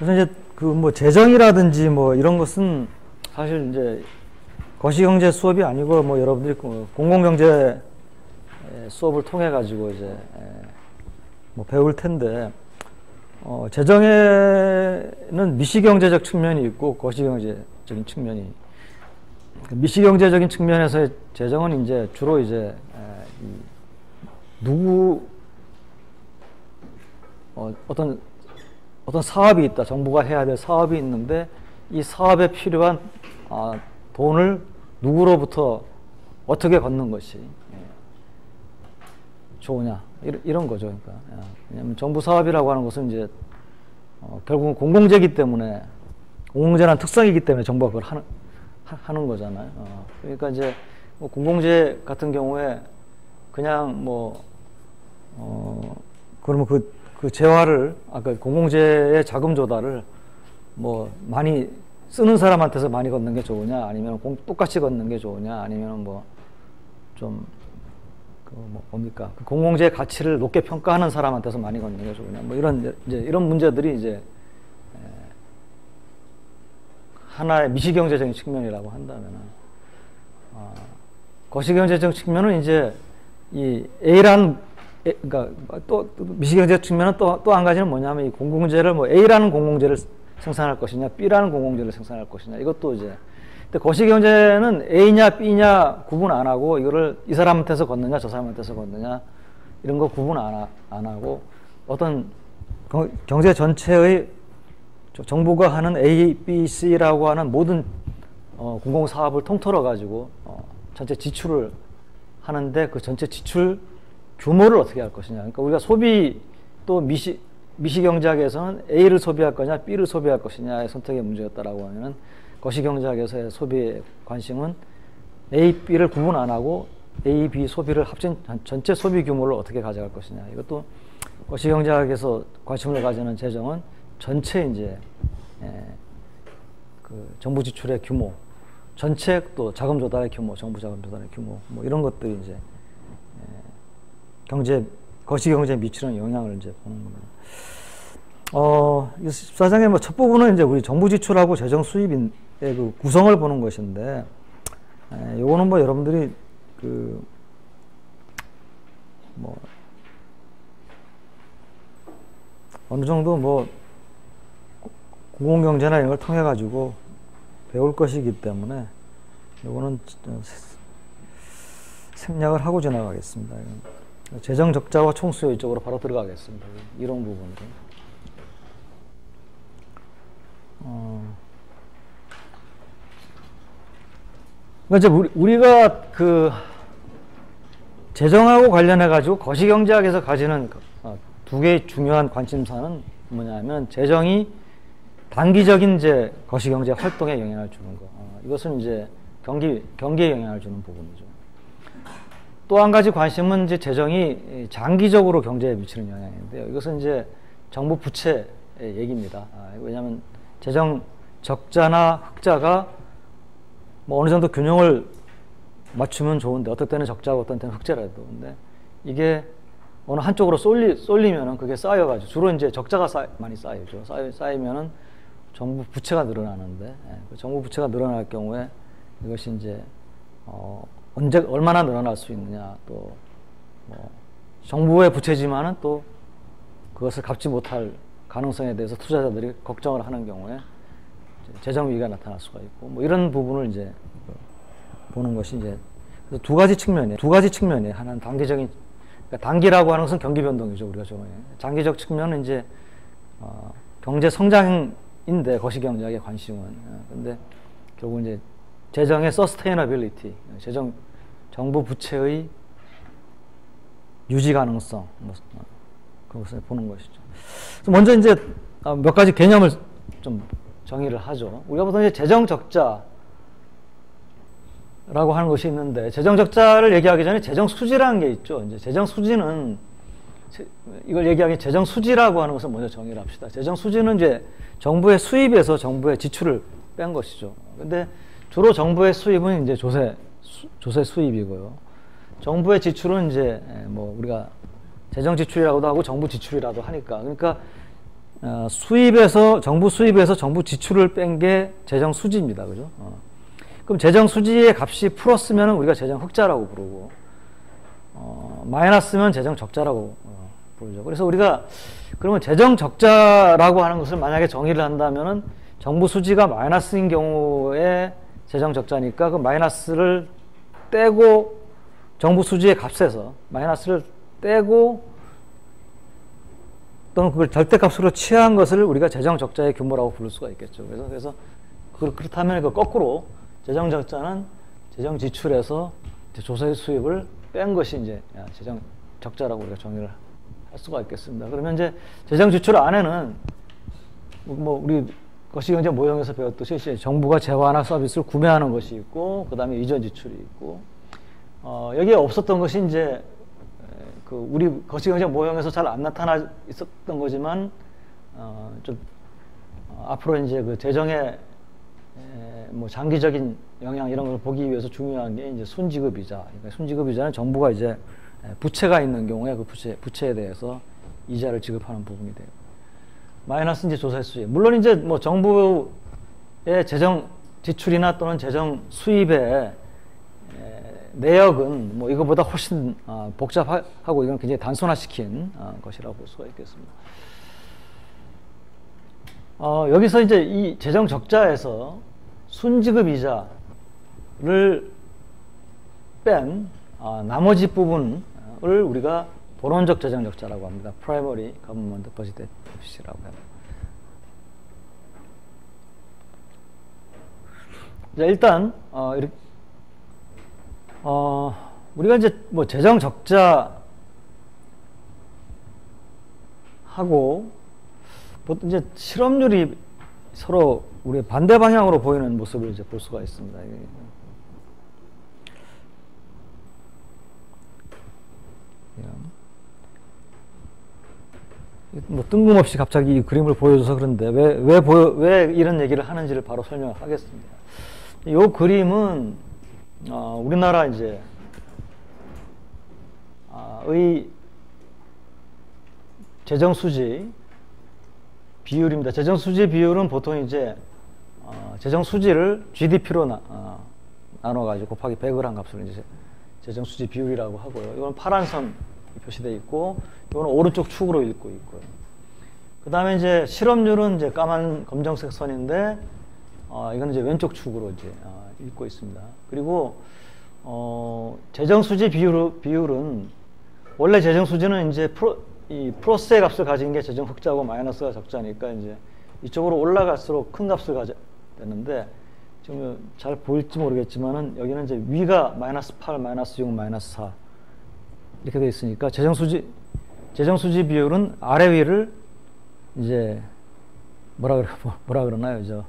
그래서 이제 그 뭐 재정이라든지 뭐 이런 것은 사실 이제 거시경제 수업이 아니고 뭐 여러분들이 공공경제 수업을 통해 가지고 이제 뭐 배울 텐데, 재정에는 미시경제적 측면이 있고 거시경제적인 측면이, 미시경제적인 측면에서의 재정은 이제 주로 이제 어떤 사업이 있다, 정부가 해야 될 사업이 있는데 이 사업에 필요한 돈을 누구로부터 어떻게 걷는 것이 좋으냐, 이런 거죠. 그러니까 왜냐하면 정부 사업이라고 하는 것은 이제 결국은 공공재이기 때문에, 공공재라는 특성이기 때문에 정부가 그걸 하는 거잖아요. 그러니까 이제 뭐 공공재 같은 경우에 그냥 그러면 그 재화를, 아까 공공재의 자금 조달을 뭐 많이 쓰는 사람한테서 많이 걷는 게 좋으냐, 아니면 똑같이 걷는 게 좋으냐, 아니면 뭐 좀 뭡니까, 그 공공재의 가치를 높게 평가하는 사람한테서 많이 걷는 게 좋으냐, 뭐 이런 문제들이 이제 하나의 미시경제적인 측면이라고 한다면은, 거시경제적 측면은 이제 이 그러니까 또 미시경제 측면은 또 한 가지는 뭐냐면, 이 공공재를 뭐 A라는 공공재를 생산할 것이냐, B라는 공공재를 생산할 것이냐, 이것도 이제. 근데 거시경제는 A냐 B냐 구분 안 하고, 이거를 이 사람한테서 걷느냐 저 사람한테서 걷느냐 이런 거 구분 안 하고, 어떤 경제 전체의 정부가 하는 A, B, C라고 하는 모든 공공사업을 통틀어 가지고 전체 지출을 하는데, 그 전체 지출 규모를 어떻게 할 것이냐. 그러니까 우리가 소비, 또 미시경제학에서는 A를 소비할 거냐 B를 소비할 것이냐의 선택의 문제였다라고 하면은, 거시경제학에서의 소비의 관심은 A, B를 구분 안 하고 A, B 소비를 합친 전체 소비 규모를 어떻게 가져갈 것이냐. 이것도 거시경제학에서 관심을 가지는 재정은 전체 이제 그 정부 지출의 규모, 전체 또 자금 조달의 규모, 정부 자금 조달의 규모, 뭐 이런 것들이 이제 거시경제에 미치는 영향을 이제 보는 겁니다. 14장의 뭐 첫 부분은 이제 우리 정부 지출하고 재정 수입의 그 구성을 보는 것인데, 요거는 뭐 여러분들이 뭐 어느 정도 뭐 공공경제나 이런 걸 통해 가지고 배울 것이기 때문에 요거는 생략을 하고 지나가겠습니다. 재정 적자와 총수요 이쪽으로 바로 들어가겠습니다. 이런 부분들. 그러니까 이제 우리가 그 재정하고 관련해 가지고 거시경제학에서 가지는 두 개의 중요한 관심사는 뭐냐면, 재정이 단기적인 이제 거시경제 활동에 영향을 주는 거. 이것은 이제 경기에 영향을 주는 부분이죠. 또 한 가지 관심은 이제 재정이 장기적으로 경제에 미치는 영향인데요. 이것은 이제 정부 부채의 얘기입니다. 왜냐하면 재정 적자나 흑자가 뭐 어느 정도 균형을 맞추면 좋은데, 어떨 때는 적자고 어떤 때는 흑자라도. 근데 이게 어느 한쪽으로 쏠리면은 그게 쌓여가지고, 주로 이제 적자가 많이 쌓이죠. 쌓이면은 정부 부채가 늘어나는데, 그 정부 부채가 늘어날 경우에 이것이 이제 얼마나 늘어날 수 있느냐, 또 뭐 정부의 부채지만은 또 그것을 갚지 못할 가능성에 대해서 투자자들이 걱정을 하는 경우에 재정 위기가 나타날 수가 있고, 뭐 이런 부분을 이제 보는 것이 이제 두 가지 측면이에요. 하나는 단기적인, 그러니까 단기라고 하는 것은 경기 변동이죠, 우리가 저번에. 장기적 측면은 이제 경제 성장인데, 거시경제학의 관심은. 근데 결국 이제 재정의 서스테이너빌리티, 정부 부채의 유지 가능성, 그것을 보는 것이죠. 먼저 이제 몇 가지 개념을 좀 정의를 하죠. 우리가 보통 이제 재정 적자라고 하는 것이 있는데, 재정 적자를 얘기하기 전에 재정 수지라는 게 있죠. 이제 재정 수지는, 이걸 얘기하기 재정 수지라고 하는 것을 먼저 정의를 합시다. 재정 수지는 이제 정부의 수입에서 정부의 지출을 뺀 것이죠. 근데 주로 정부의 수입은 이제 조세 수입이고요. 정부의 지출은 이제 뭐 우리가 재정 지출이라고도 하고 정부 지출이라도 하니까, 그러니까 수입에서, 정부 수입에서 정부 지출을 뺀 게 재정 수지입니다. 그죠? 그럼 재정 수지의 값이 플러스면 우리가 재정 흑자라고 부르고, 마이너스면 재정 적자라고 부르죠. 그래서 우리가 그러면 재정 적자라고 하는 것을 만약에 정의를 한다면은 정부 수지가 마이너스인 경우에 재정 적자니까 그 마이너스를 떼고 정부 수지의 값에서 마이너스를 떼고 또는 그걸 절대값으로 취한 것을 우리가 재정 적자의 규모라고 부를 수가 있겠죠. 그래서 그렇다면 그 거꾸로 재정 적자는 재정 지출에서 조세 수입을 뺀 것이 이제 재정 적자라고 우리가 정의를 할 수가 있겠습니다. 그러면 이제 재정 지출 안에는 뭐 우리 거시경제 모형에서 배웠듯이 정부가 재화나 서비스를 구매하는 것이 있고, 그 다음에 이전 지출이 있고, 여기에 없었던 것이 이제 그 우리 거시경제 모형에서 잘 안 나타나 있었던 거지만 좀 앞으로 이제 그 재정의 뭐 장기적인 영향 이런 걸 보기 위해서 중요한 게 이제 순지급이자. 그러니까 순지급이자는 정부가 이제 부채가 있는 경우에 그 부채에 대해서 이자를 지급하는 부분이 돼요. 마이너스 이제 조세 수입. 물론 이제 뭐 정부의 재정 지출이나 또는 재정 수입의 내역은 뭐 이거보다 훨씬 복잡하고 이건 굉장히 단순화시킨 것이라고 볼 수가 있겠습니다. 여기서 이제 이 재정 적자에서 순지급 이자를 뺀 나머지 부분을 우리가 본원적 재정 적자라고 합니다. Primary Government Budget Deficit라고 합니다. 자, 일단 이렇게 우리가 이제 뭐 재정 적자 하고 보통 이제 실업률이 서로 우리 반대 방향으로 보이는 모습을 이제 볼 수가 있습니다. 뭐 뜬금없이 갑자기 이 그림을 보여줘서 그런데 왜 이런 얘기를 하는지를 바로 설명을 하겠습니다. 이 그림은 우리나라 이제 의 재정 수지 비율입니다. 재정 수지 비율은 보통 이제 재정 수지를 GDP로 나눠가지고 곱하기 100을 한 값을 이제 재정 수지 비율이라고 하고요. 이건 파란 선 표시되어 있고, 이거는 오른쪽 축으로 읽고 있고요. 그 다음에 이제 실업률은 이제 까만 검정색 선인데, 이건 이제 왼쪽 축으로 이제 읽고 있습니다. 그리고 재정 수지 비율은 원래 재정 수지는 이제 이 플러스의 값을 가진 게 재정 흑자고 마이너스가 적자니까 이제 이쪽으로 올라갈수록 큰 값을 가져야 되는데, 지금 잘 보일지 모르겠지만은 여기는 이제 위가 마이너스 8, 마이너스 6, 마이너스 4 이렇게 되어 있으니까 재정 수지 비율은 아래 위를 이제 뭐라 그러나요?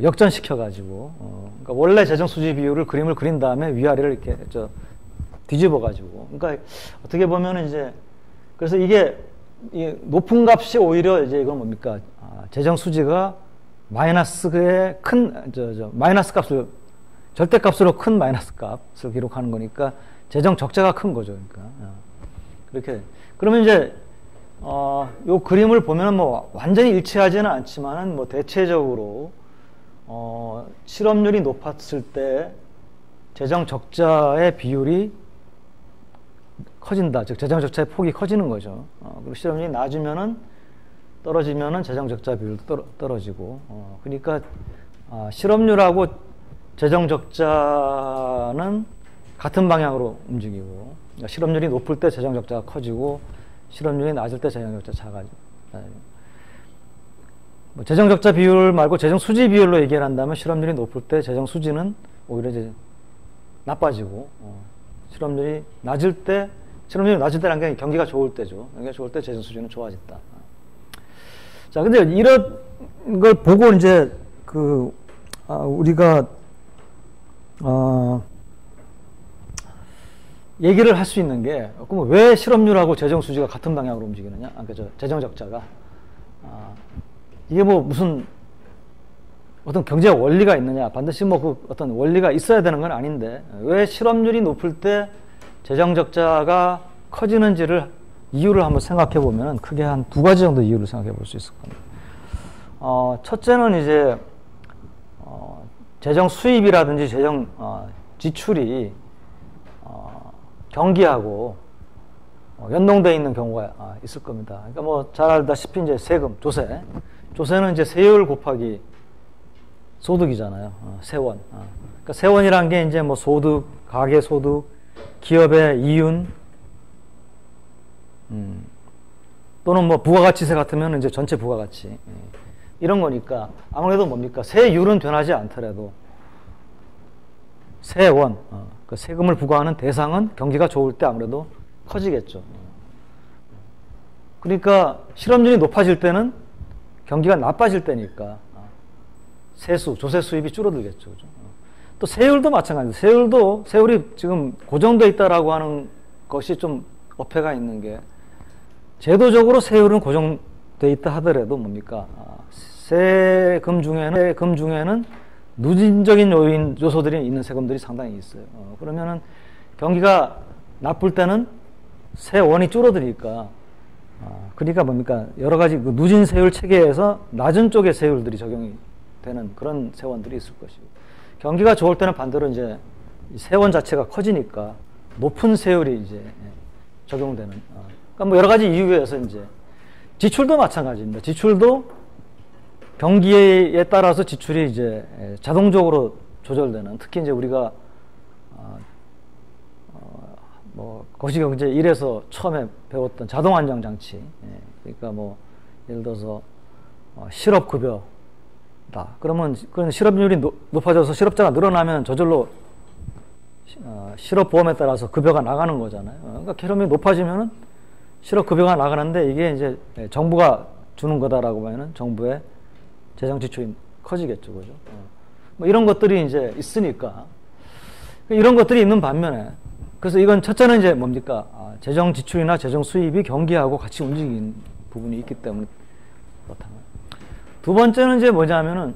역전시켜 가지고 그러니까 원래 재정 수지 비율을 그림을 그린 다음에 위아래를 이렇게 뒤집어 가지고, 그러니까 어떻게 보면은 이제 그래서 이게 높은 값이 오히려 이제 이건 뭡니까? 재정 수지가 마이너스의 큰 마이너스 값을 절대값으로 큰 마이너스 값을 기록하는 거니까 재정 적자가 큰 거죠. 그러니까 그렇게 그러면 이제 요 그림을 보면은 뭐 완전히 일치하지는 않지만은 뭐 대체적으로 실업률이 높았을 때 재정 적자의 비율이 커진다. 즉 재정 적자의 폭이 커지는 거죠. 그리고 실업률이 떨어지면은 재정 적자 비율도 떨어지고. 그러니까 실업률하고 재정 적자는 같은 방향으로 움직이고, 그러니까 실업률이 높을 때 재정 적자가 커지고 실업률이 낮을 때 재정 적자 작아지고. 뭐 재정 적자 비율 말고 재정 수지 비율로 얘기를 한다면 실업률이 높을 때 재정 수지는 오히려 이제 나빠지고, 실업률이 낮을 때라는 게 경기가 좋을 때죠. 경기가 좋을 때 재정 수지는 좋아졌다. 자, 근데 이런 걸 보고 이제 우리가 얘기를 할 수 있는 게, 그럼 왜 실업률하고 재정 수지가 같은 방향으로 움직이느냐? 그죠? 재정 적자가. 이게 뭐 무슨 어떤 경제 원리가 있느냐? 반드시 뭐 어떤 원리가 있어야 되는 건 아닌데, 왜 실업률이 높을 때 재정 적자가 커지는지를 이유를 한번 생각해 보면 크게 한 두 가지 정도 이유를 생각해 볼 수 있을 겁니다. 첫째는 이제 재정 수입이라든지 재정 지출이 경기하고 연동되어 있는 경우가 있을 겁니다. 그러니까 뭐 잘 알다시피 이제 세금, 조세는 이제 세율 곱하기 소득이잖아요. 세원. 그러니까 세원이란 게 이제 뭐 소득, 가계 소득, 기업의 이윤, 또는 뭐 부가가치세 같으면 이제 전체 부가가치. 이런 거니까 아무래도 뭡니까? 세율은 변하지 않더라도 세원, 그 세금을 부과하는 대상은 경기가 좋을 때 아무래도 커지겠죠. 그러니까 실업률이 높아질 때는 경기가 나빠질 때니까 조세 수입이 줄어들겠죠. 그죠? 또 세율도 마찬가지입니다. 세율이 지금 고정되어 있다라고 하는 것이 좀 어폐가 있는 게, 제도적으로 세율은 고정되어 있다 하더라도 뭡니까? 세금 중에는 누진적인 요소들이 있는 세금들이 상당히 있어요. 그러면은 경기가 나쁠 때는 세원이 줄어드니까, 그러니까 뭡니까? 여러 가지 그 누진 세율 체계에서 낮은 쪽의 세율들이 적용이 되는 그런 세원들이 있을 것이고, 경기가 좋을 때는 반대로 이제 세원 자체가 커지니까 높은 세율이 이제 적용되는. 그러니까 뭐 여러 가지 이유에서 이제 지출도 마찬가지입니다. 지출도 경기에 따라서 지출이 이제 자동적으로 조절되는, 특히 이제 우리가 뭐 거시경제 1에서 처음에 배웠던 자동 안정 장치, 그러니까 뭐 예를 들어서 실업급여다. 그러면 그런 실업률이 높아져서 실업자가 늘어나면 저절로 실업보험에 따라서 급여가 나가는 거잖아요. 그러니까 실업률이 높아지면은 실업급여가 나가는데, 이게 이제 정부가 주는 거다라고 하면은 정부의 재정 지출이 커지겠죠, 그죠? 뭐 이런 것들이 이제 있으니까, 이런 것들이 있는 반면에, 그래서 이건 첫째는 이제 뭡니까? 재정 지출이나 재정 수입이 경기하고 같이 움직이는 부분이 있기 때문에 그렇다는 거예요. 두 번째는 이제 뭐냐면은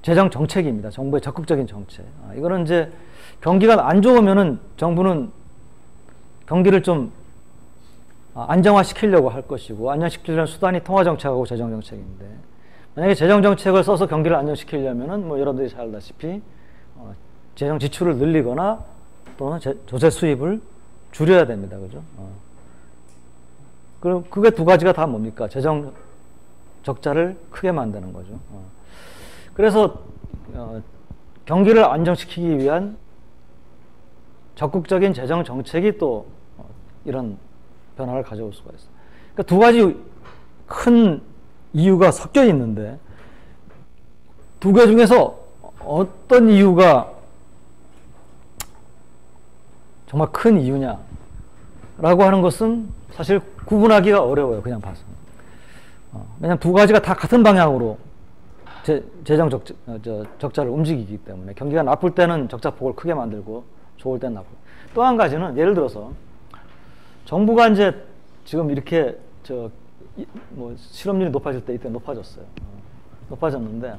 재정 정책입니다. 정부의 적극적인 정책. 이거는 이제 경기가 안 좋으면은 정부는 경기를 좀 안정화시키려고 할 것이고, 안정시키려는 수단이 통화정책하고 재정정책인데, 만약에 재정정책을 써서 경기를 안정시키려면은 뭐 여러분들이 잘 알다시피 재정 지출을 늘리거나 또는 조세 수입을 줄여야 됩니다. 그죠? 그럼 그게 두 가지가 다 뭡니까? 재정 적자를 크게 만드는 거죠. 그래서 경기를 안정시키기 위한 적극적인 재정 정책이 또 이런 변화를 가져올 수가 있어요. 그러니까 두 가지 큰 이유가 섞여 있는데, 두 개 중에서 어떤 이유가 정말 큰 이유냐라고 하는 것은 사실 구분하기가 어려워요. 그냥 봐서. 왜냐하면 두 가지가 다 같은 방향으로 재정 적자를 움직이기 때문에, 경기가 나쁠 때는 적자폭을 크게 만들고 좋을 때는 나쁘고. 또 한 가지는 예를 들어서 정부가 이제 지금 이렇게 뭐 실업률이 높아질 때 이때 높아졌어요. 높아졌는데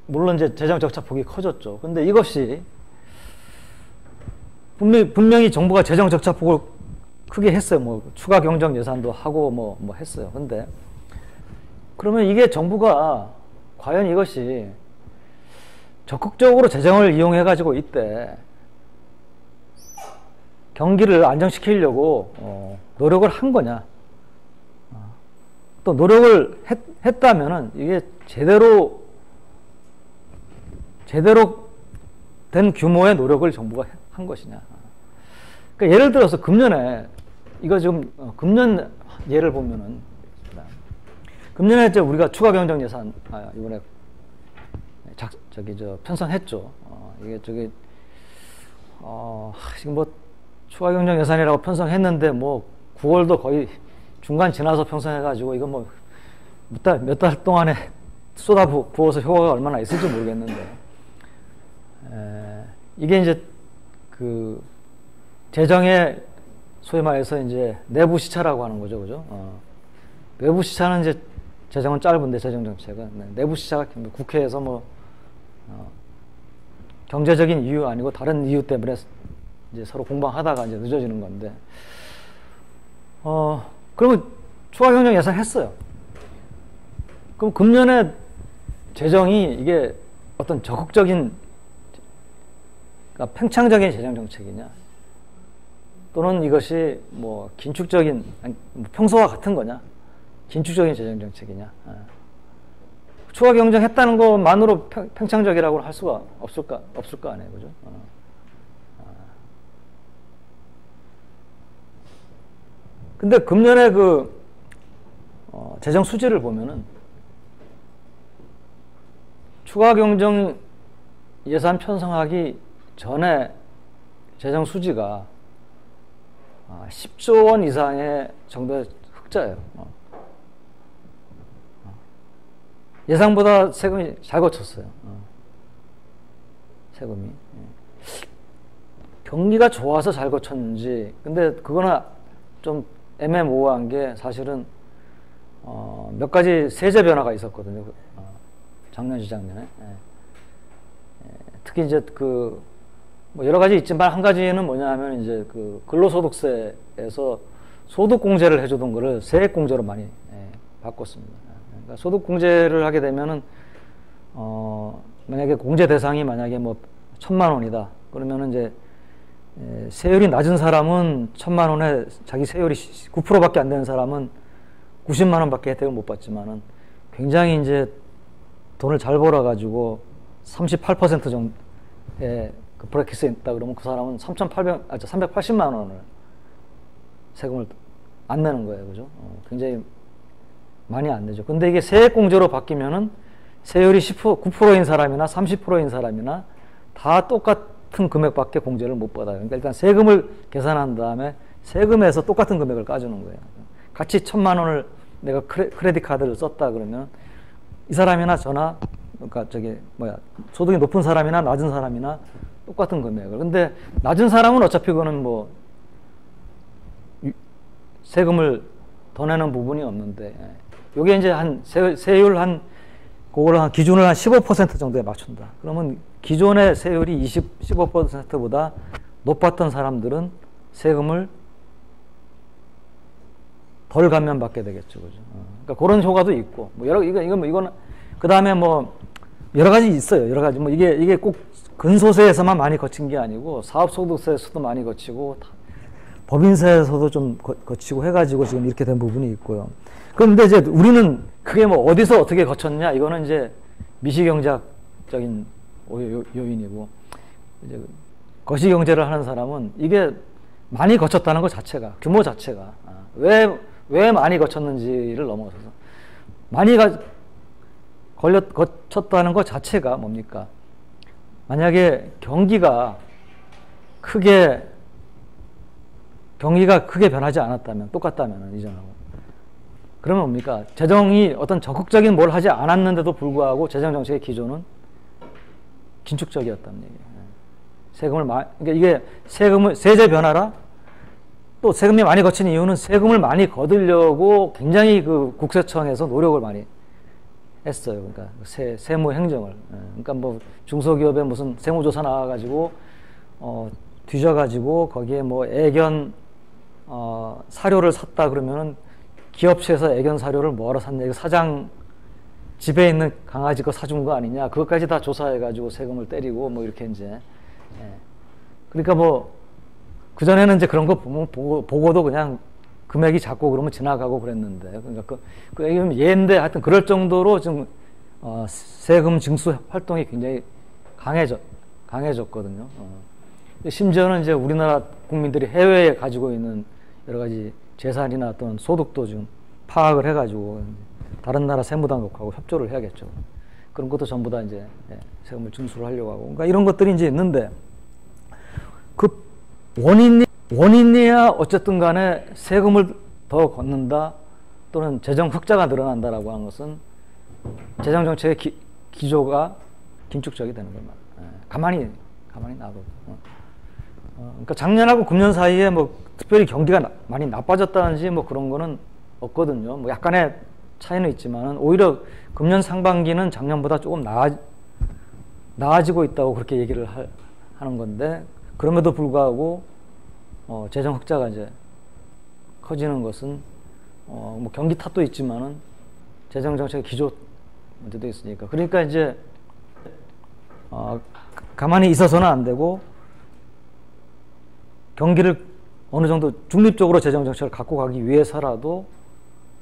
물론 이제 재정 적자폭이 커졌죠. 근데 이것이 분명히 정부가 재정 적자폭을 크게 했어요. 뭐 추가 경정 예산도 하고 뭐 했어요. 근데 그러면 이게 정부가 과연 이것이 적극적으로 재정을 이용해 가지고 이때 경기를 안정시키려고 노력을 한 거냐? 또 노력을 했다면은 이게 제대로 된 규모의 노력을 정부가 한 것이냐? 그러니까 예를 들어서 금년에 이거 지금 금년 예를 보면은, 금년에 이제 우리가 추가 경정 예산 이번에 편성했죠. 이게 지금 뭐 추가 경정 예산이라고 편성했는데 뭐 9월도 거의 중간 지나서 편성해가지고 이거 뭐 몇 달 동안에 쏟아 부어서 효과가 얼마나 있을지 모르겠는데, 이게 이제 그 재정의 소위 말해서 이제 내부 시차라고 하는 거죠, 그죠? 외부 시차는 이제 재정은 짧은데 재정 정책은, 내부 시차가 국회에서 뭐 경제적인 이유 아니고 다른 이유 때문에 이제 서로 공방하다가 이제 늦어지는 건데, 그러면 추가 경정 예상했어요. 그럼 금년에 재정이 이게 어떤 적극적인, 그러니까 팽창적인 재정 정책이냐, 또는 이것이 뭐 긴축적인, 아니, 평소와 같은 거냐, 긴축적인 재정 정책이냐. 추가 경정했다는 것만으로 팽창적이라고 할 수가 없을 거 아니에요, 그죠? 근데 금년에 그 재정 수지를 보면은 추가 경정 예산 편성하기 전에 재정 수지가 10조 원 이상의 정도의 흑자예요. 예상보다 세금이 잘 거쳤어요. 세금이. 경기가 좋아서 잘 거쳤는지, 근데 그거는 좀 애매모호한 게 사실은 몇 가지 세제 변화가 있었거든요. 작년, 재작년에. 특히 이제 뭐 여러 가지 있지만 한 가지는 뭐냐 하면 이제 근로소득세에서 소득공제를 해주던 거를 세액공제로 많이 바꿨습니다. 그러니까 소득공제를 하게 되면은 만약에 공제 대상이 만약에 뭐 1,000만 원이다. 그러면은 이제 세율이 낮은 사람은 1,000만 원에 자기 세율이 9%밖에 안 되는 사람은 90만 원밖에 혜택을 못 받지만은 굉장히 이제 돈을 잘 벌어가지고 38% 정도의 그 브래킷에 있다 그러면 그 사람은 380만 원을 세금을 안 내는 거예요. 그죠? 굉장히 많이 안 내죠. 근데 이게 세액공제로 바뀌면은 세율이 9%인 사람이나 30%인 사람이나 다 똑같은 금액밖에 공제를 못 받아요. 그러니까 일단 세금을 계산한 다음에 세금에서 똑같은 금액을 까주는 거예요. 같이 1,000만 원을 내가 크레딧 카드를 썼다 그러면 이 사람이나 저나, 그러니까 소득이 높은 사람이나 낮은 사람이나 똑같은 금액을. 근데 낮은 사람은 어차피 그거는 뭐 세금을 더 내는 부분이 없는데, 요게 이제 세율 그거를 기준을 한 15% 정도에 맞춘다. 그러면 기존의 세율이 15%보다 높았던 사람들은 세금을 덜 감면받게 되겠죠, 그죠? 그러니까 그런 효과도 있고, 뭐 이거는 그 다음에 뭐 여러 가지 있어요. 여러 가지 뭐 이게 꼭 근소세에서만 많이 거친 게 아니고 사업소득세에서도 많이 거치고 법인세에서도 좀 거치고 해가지고 지금 이렇게 된 부분이 있고요. 그런데 이제 우리는 그게 뭐 어디서 어떻게 거쳤냐, 이거는 이제 미시경제학적인 요인이고, 이제 거시경제를 하는 사람은 이게 많이 거쳤다는 것 자체가, 규모 자체가 왜 많이 거쳤는지를 넘어서서 많이 거쳤다는 것 자체가 뭡니까? 만약에 경기가 크게 변하지 않았다면, 똑같다면 이전하고, 그러면 뭡니까? 재정이 어떤 적극적인 뭘 하지 않았는데도 불구하고 재정 정책의 기조는 긴축적이었다는 얘기예요. 그러니까 이게 세제 변화라, 또 세금이 많이 거친 이유는 세금을 많이 거두려고 굉장히 국세청에서 노력을 많이 했어요. 그러니까 세무 행정을. 그러니까 뭐 중소기업에 무슨 세무조사 나와가지고 뒤져가지고 거기에 뭐 애견 사료를 샀다 그러면은 기업체에서 애견 사료를 뭐하러 샀냐, 사장 집에 있는 강아지 거 사준 거 아니냐, 그것까지 다 조사해가지고 세금을 때리고 뭐 이렇게 이제. 그러니까 뭐 그전에는 이제 그런 거 보고도 그냥 금액이 작고 그러면 지나가고 그랬는데, 그러니까 그 예인데 하여튼 그럴 정도로 지금 세금 징수 활동이 굉장히 강해졌거든요. 심지어는 이제 우리나라 국민들이 해외에 가지고 있는 여러 가지 재산이나 어떤 소득도 지금 파악을 해가지고 다른 나라 세무당국하고 협조를 해야겠죠. 그런 것도 전부 다 이제 세금을 징수를 하려고 하고, 그러니까 이런 것들이 이제 있는데, 그 원인이야 어쨌든 간에 세금을 더 걷는다 또는 재정 흑자가 늘어난다라고 하는 것은 재정 정책의 기조가 긴축적이 되는 겁니다. 가만히 놔둬도. 그러니까 작년하고 금년 사이에 뭐 특별히 경기가 많이 나빠졌다든지 뭐 그런 거는 없거든요. 뭐 약간의 차이는 있지만은 오히려 금년 상반기는 작년보다 조금 나아지고 있다고 그렇게 얘기를 하는 건데, 그럼에도 불구하고 재정 흑자가 이제 커지는 것은 뭐 경기 탓도 있지만은 재정 정책의 기조 문제도 있으니까. 그러니까 이제 가만히 있어서는 안 되고 경기를 어느 정도 중립적으로 재정 정책을 갖고 가기 위해서라도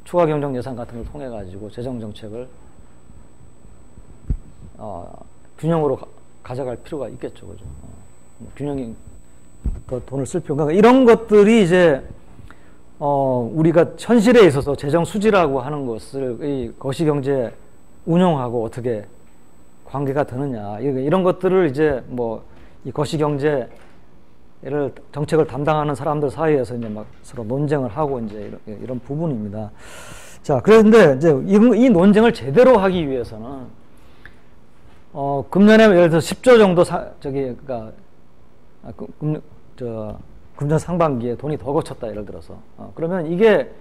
추가 경정 예산 같은 걸 통해 가지고 재정 정책을 균형으로 가져갈 필요가 있겠죠, 그죠? 균형이 더 돈을 쓸 필요가. 이런 것들이 이제 우리가 현실에 있어서 재정 수지라고 하는 것을 이 거시경제 운용하고 어떻게 관계가 되느냐, 이런 것들을 이제 뭐 이 거시경제를 정책을 담당하는 사람들 사이에서 이제 막 서로 논쟁을 하고 이제 이런 부분입니다. 자, 그런데 이제 이 논쟁을 제대로 하기 위해서는 금년에 예를 들어서 10조 정도 그러니까 금년 상반기에 돈이 더 거쳤다, 예를 들어서. 그러면 이게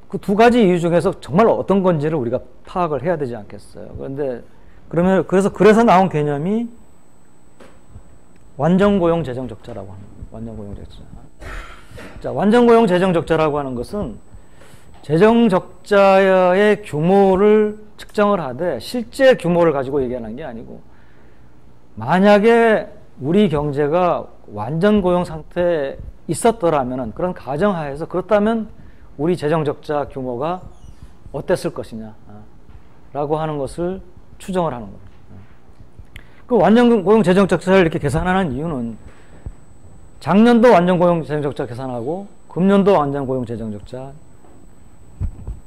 그 두 가지 이유 중에서 정말 어떤 건지를 우리가 파악을 해야 되지 않겠어요. 그래서 나온 개념이 완전고용 재정적자라고 하는 거예요. 완전고용 재정적자. 자, 완전고용 재정적자라고 하는 것은 재정적자의 규모를 측정을 하되 실제 규모를 가지고 얘기하는 게 아니고, 만약에 우리 경제가 완전 고용 상태에 있었더라면, 그런 가정하에서 그렇다면 우리 재정적자 규모가 어땠을 것이냐 라고 하는 것을 추정을 하는 겁니다. 그 완전 고용 재정적자를 이렇게 계산하는 이유는 작년도 완전 고용 재정적자 계산하고 금년도 완전 고용 재정적자,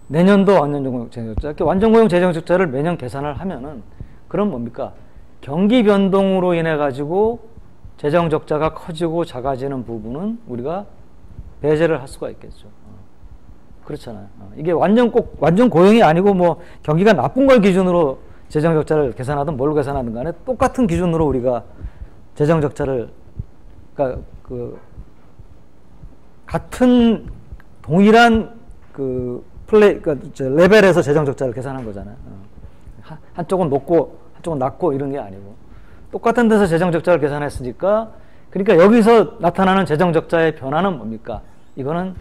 내년도 완전 고용 재정적자, 이렇게 완전 고용 재정적자를 매년 계산을 하면은, 그럼 뭡니까? 경기 변동으로 인해 가지고 재정적자가 커지고 작아지는 부분은 우리가 배제를 할 수가 있겠죠. 그렇잖아요. 이게 완전 고용이 아니고 뭐 경기가 나쁜 걸 기준으로 재정적자를 계산하든 뭘 계산하든 간에 똑같은 기준으로 우리가 재정적자를, 그러니까 같은 동일한 그러니까 레벨에서 재정적자를 계산한 거잖아요. 한쪽은 높고 한쪽은 낮고 이런 게 아니고 똑같은 데서 재정적자를 계산했으니까, 그러니까 여기서 나타나는 재정적자의 변화는 뭡니까? 이거는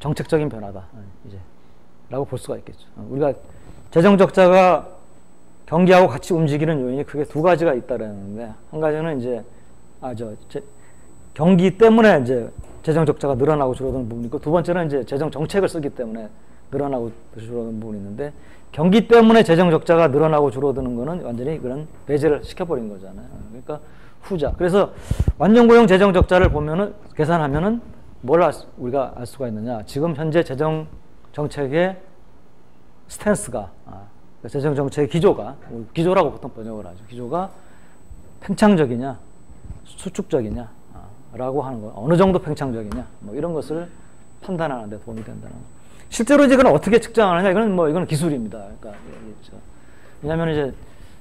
정책적인 변화다, 이제 라고 볼 수가 있겠죠. 우리가 재정적자가 경기하고 같이 움직이는 요인이 크게 두 가지가 있다라는데, 한 가지는 이제 경기 때문에 이제 재정적자가 늘어나고 줄어드는 부분이 있고, 두 번째는 이제 재정 정책을 쓰기 때문에 늘어나고 줄어드는 부분이 있는데, 경기 때문에 재정적자가 늘어나고 줄어드는 거는 완전히 그런 배제를 시켜버린 거잖아요. 그러니까 후자. 그래서 완전고용 재정적자를 보면은, 계산하면은 뭘 우리가 알 수가 있느냐? 지금 현재 재정 정책의 스탠스가, 재정 정책의 기조라고 보통 번역을 하죠. 기조가 팽창적이냐, 수축적이냐, 라고 하는 거. 어느 정도 팽창적이냐, 뭐 이런 것을 판단하는 데 도움이 된다는 거. 실제로 이제 이건 어떻게 측정하느냐? 이건 기술입니다. 그러니까 왜냐하면 이제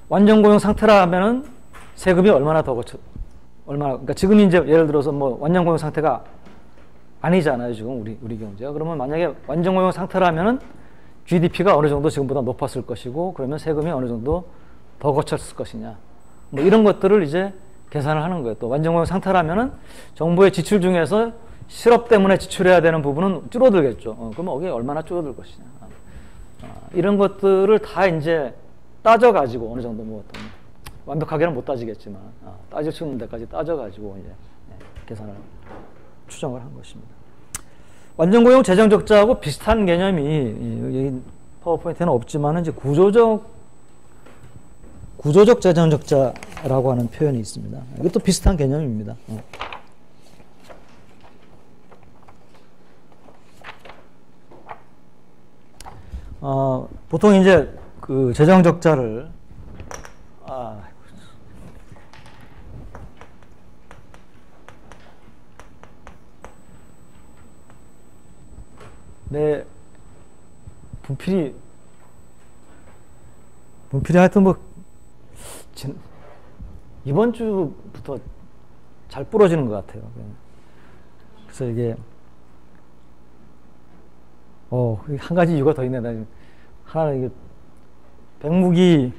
완전 고용 상태라 하면은 세금이 얼마나 더 그러니까 지금 이제 예를 들어서 뭐 완전 고용 상태가 아니잖아요, 지금 우리 경제가. 그러면 만약에 완전 고용 상태라면은 GDP가 어느 정도 지금보다 높았을 것이고, 그러면 세금이 어느 정도 더 거쳤을 것이냐, 뭐 이런 것들을 이제 계산을 하는 거예요. 또 완전 고용 상태라면은 정부의 지출 중에서 실업 때문에 지출해야 되는 부분은 줄어들겠죠. 그러면 이게 얼마나 줄어들 것이냐, 이런 것들을 다 이제 따져가지고 어느 정도 뭐 완벽하게는 못 따지겠지만 따질 데까지 따져가지고 이제 계산을 추정을 한 것입니다. 완전고용 재정적자하고 비슷한 개념이 여기 파워포인트에는 없지만 이제 구조적 재정적자라고 하는 표현이 있습니다. 이것도 비슷한 개념입니다. 보통 이제 그 재정적자를 내 분필이 하여튼 뭐 이번 주부터 잘 부러지는 것 같아요. 그래서 이게 한 가지 이유가 더 있네. 하나는 이게 백무기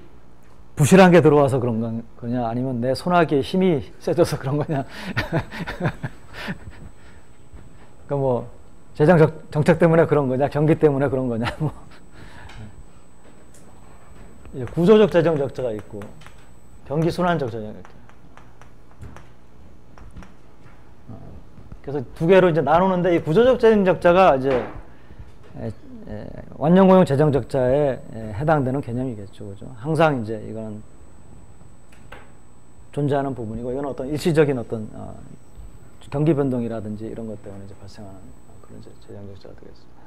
부실한 게 들어와서 그런 거냐, 아니면 내 손아귀에 힘이 세져서 그런 거냐. 그러니까 뭐 재정 정책 때문에 그런 거냐, 경기 때문에 그런 거냐. 뭐. 구조적 재정 적자가 있고 경기 순환적 재정 적자. 그래서 두 개로 이제 나누는데, 이 구조적 재정 적자가 이제 완연고용 재정 적자에 해당되는 개념이겠죠, 그죠? 항상 이제 이거는 존재하는 부분이고, 이건 어떤 일시적인 어떤 경기 변동이라든지 이런 것 때문에 이제 발생하는 그런 재정 적자가 되겠습니다.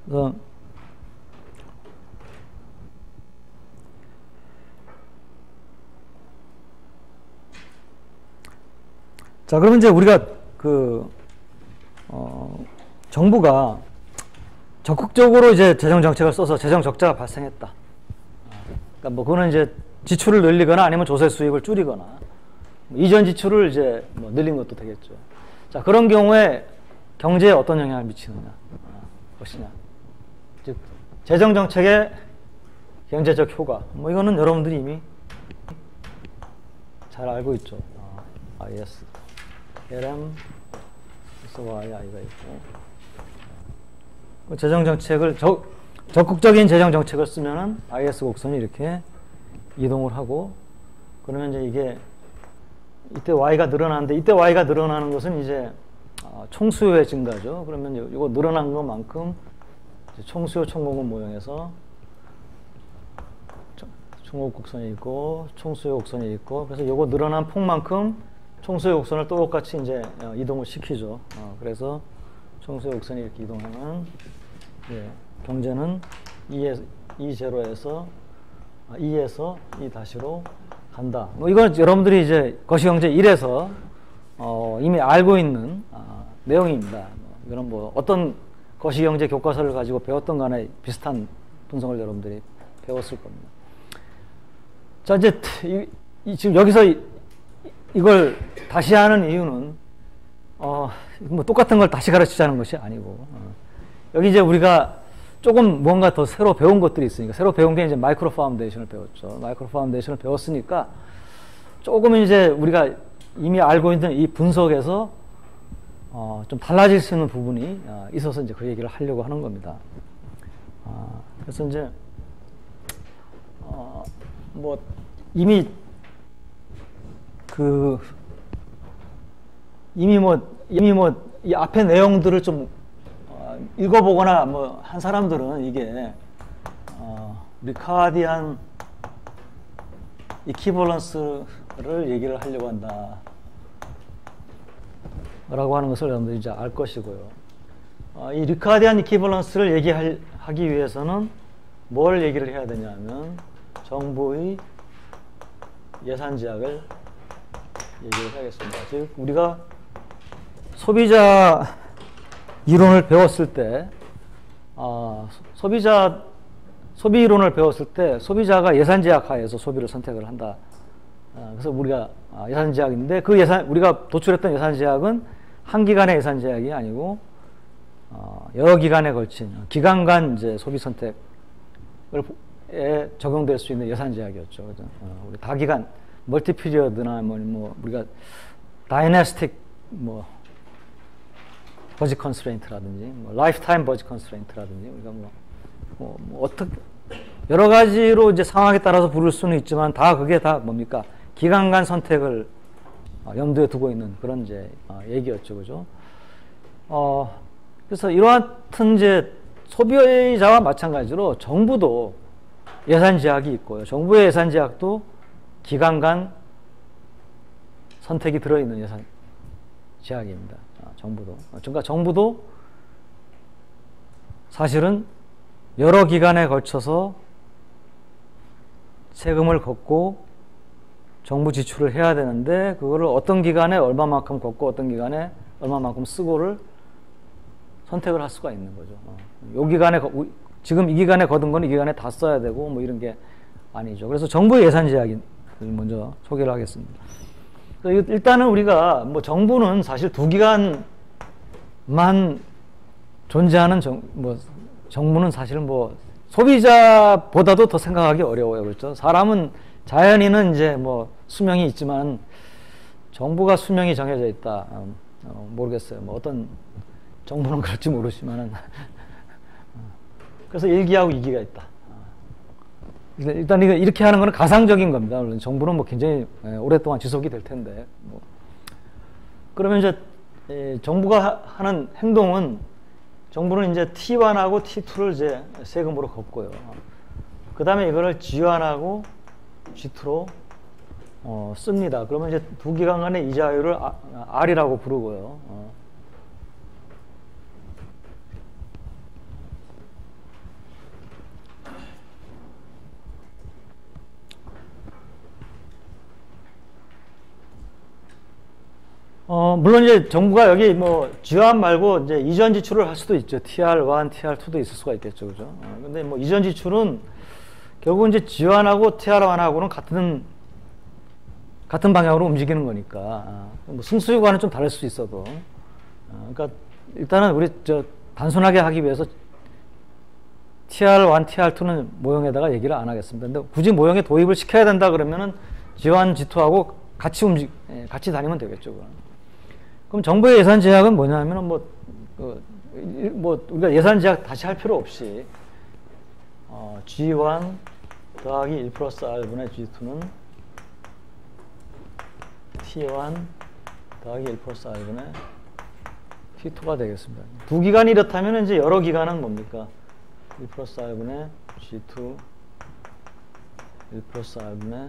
그래서 자, 그러면 이제 우리가 정부가 적극적으로 이제 재정 정책을 써서 재정 적자가 발생했다. 그러니까 뭐 그거는 이제 지출을 늘리거나 아니면 조세 수입을 줄이거나 이전 지출을 이제 뭐 늘린 것도 되겠죠. 자, 그런 경우에 경제에 어떤 영향을 미치느냐, 것이냐. 즉 재정 정책의 경제적 효과. 뭐 이거는 여러분들이 이미 잘 알고 있죠. IS, LM, SYI가 있고. 재정 정책을 적극적인 재정 정책을 쓰면은 IS 곡선이 이렇게 이동을 하고, 그러면 이제 이게 이때 Y가 늘어나는데, 이때 Y가 늘어나는 것은 이제 총수요의 증가죠. 그러면 이거 늘어난 것만큼 총수요 총공급 모형에서 총공급 곡선이 있고 총수요 곡선이 있고, 그래서 이거 늘어난 폭만큼 총수요 곡선을 똑같이 이제 이동을 시키죠. 그래서 총수요 곡선이 이렇게 이동하면 경제는 E0에서 E에서 E-로 간다. 뭐 이건 여러분들이 이제 거시경제 1에서 이미 알고 있는 내용입니다. 이거는 뭐 어떤 거시경제 교과서를 가지고 배웠던 간에 비슷한 분석을 여러분들이 배웠을 겁니다. 자, 이제 지금 여기서 이걸 다시 하는 이유는 뭐 똑같은 걸 다시 가르치자는 것이 아니고, 여기 이제 우리가 조금 뭔가 더 새로 배운 것들이 있으니까, 새로 배운 게 이제 마이크로 파운데이션을 배웠죠. 마이크로 파운데이션을 배웠으니까 조금 이제 우리가 이미 알고 있는 이 분석에서 좀 달라질 수 있는 부분이 있어서 이제 그 얘기를 하려고 하는 겁니다. 그래서 이제 뭐 이미 이 앞에 내용들을 좀 읽어보거나 뭐 한 사람들은 이게 리카디안 이퀴벌런스를 얘기를 하려고 한다 라고 하는 것을 여러분들이 이제 알 것이고요. 이 리카디안 이퀴벌런스를 얘기하기 위해서는 뭘 얘기를 해야 되냐면 정부의 예산 제약을 얘기를 해야겠습니다. 즉 우리가 소비자 이론을 배웠을 때, 소비 이론을 배웠을 때 소비자가 예산 제약 하에서 소비를 선택을 한다. 그래서 우리가 예산 제약인데, 그 우리가 도출했던 예산 제약은 한 기간의 예산 제약이 아니고 여러 기간에 걸친 기간 간 이제 소비 선택에 적용될 수 있는 예산 제약이었죠. 그죠? 우리 다기간 멀티 피리어드나 뭐 우리가 다이내스틱 뭐 버짓 컨스트레인트라든지 뭐 라이프타임 버짓 컨스트레인트라든지 우리가 뭐 어떻게 여러 가지로 이제 상황에 따라서 부를 수는 있지만 그게 다 뭡니까? 기간 간 선택을 염두에 두고 있는 그런 이제 얘기였죠. 그죠? 그래서 이러한 이제 소비자와 마찬가지로 정부도 예산 제약이 있고요. 정부의 예산 제약도 기간 간 선택이 들어있는 예산 제약입니다. 정부도. 그러니까 정부도 사실은 여러 기간에 걸쳐서 세금을 걷고 정부 지출을 해야 되는데, 그거를 어떤 기간에 얼마만큼 걷고 어떤 기간에 얼마만큼 쓰고를 선택을 할 수가 있는 거죠. 요 기간에 지금 이 기간에 거둔 건 이 기간에 다 써야 되고 뭐 이런 게 아니죠. 그래서 정부의 예산 제약을 먼저 소개를 하겠습니다. 일단은 우리가 뭐 정부는 사실 두 기간만 존재하는 정부는 사실은 뭐 소비자보다도 더 생각하기 어려워요. 그렇죠? 사람은, 자연인은 이제 뭐 수명이 있지만 정부가 수명이 정해져 있다. 모르겠어요. 뭐 어떤 정부는 그럴지 모르지만은. 그래서 1기하고 2기가 있다. 일단 이렇게 하는 거는 가상적인 겁니다. 물론 정부는 뭐 굉장히 오랫동안 지속이 될 텐데. 뭐. 그러면 이제 정부가 하는 행동은, 정부는 이제 T1하고 T2를 이제 세금으로 걷고요. 그 다음에 이거를 G1하고 G2로 씁니다. 그러면 이제 두 기간 간의 이자율을 R이라고 부르고요. 물론 이제 정부가 여기 뭐 지환 말고 이제 이전 지출을 할 수도 있죠. TR1, TR2도 있을 수가 있겠죠. 그죠? 근데 뭐 이전 지출은 결국 이제 지환하고 TR1하고는 같은 방향으로 움직이는 거니까. 뭐 승수효과는 좀 다를 수 있어도. 그러니까 일단은 우리 단순하게 하기 위해서 TR1, TR2는 모형에다가 얘기를 안 하겠습니다. 근데 굳이 모형에 도입을 시켜야 된다 그러면은 G1, G2하고 같이 다니면 되겠죠. 그럼 정부의 예산 제약은 뭐냐면은 우리가 예산 제약 다시 할 필요 없이 G1 더하기 1 플러스 R분의 G2는 T1 더하기 1 플러스 R분의 T2가 되겠습니다. 두 기간이 이렇다면 이제 여러 기간은 뭡니까? 1 플러스 R분의 G2 1 플러스 R분의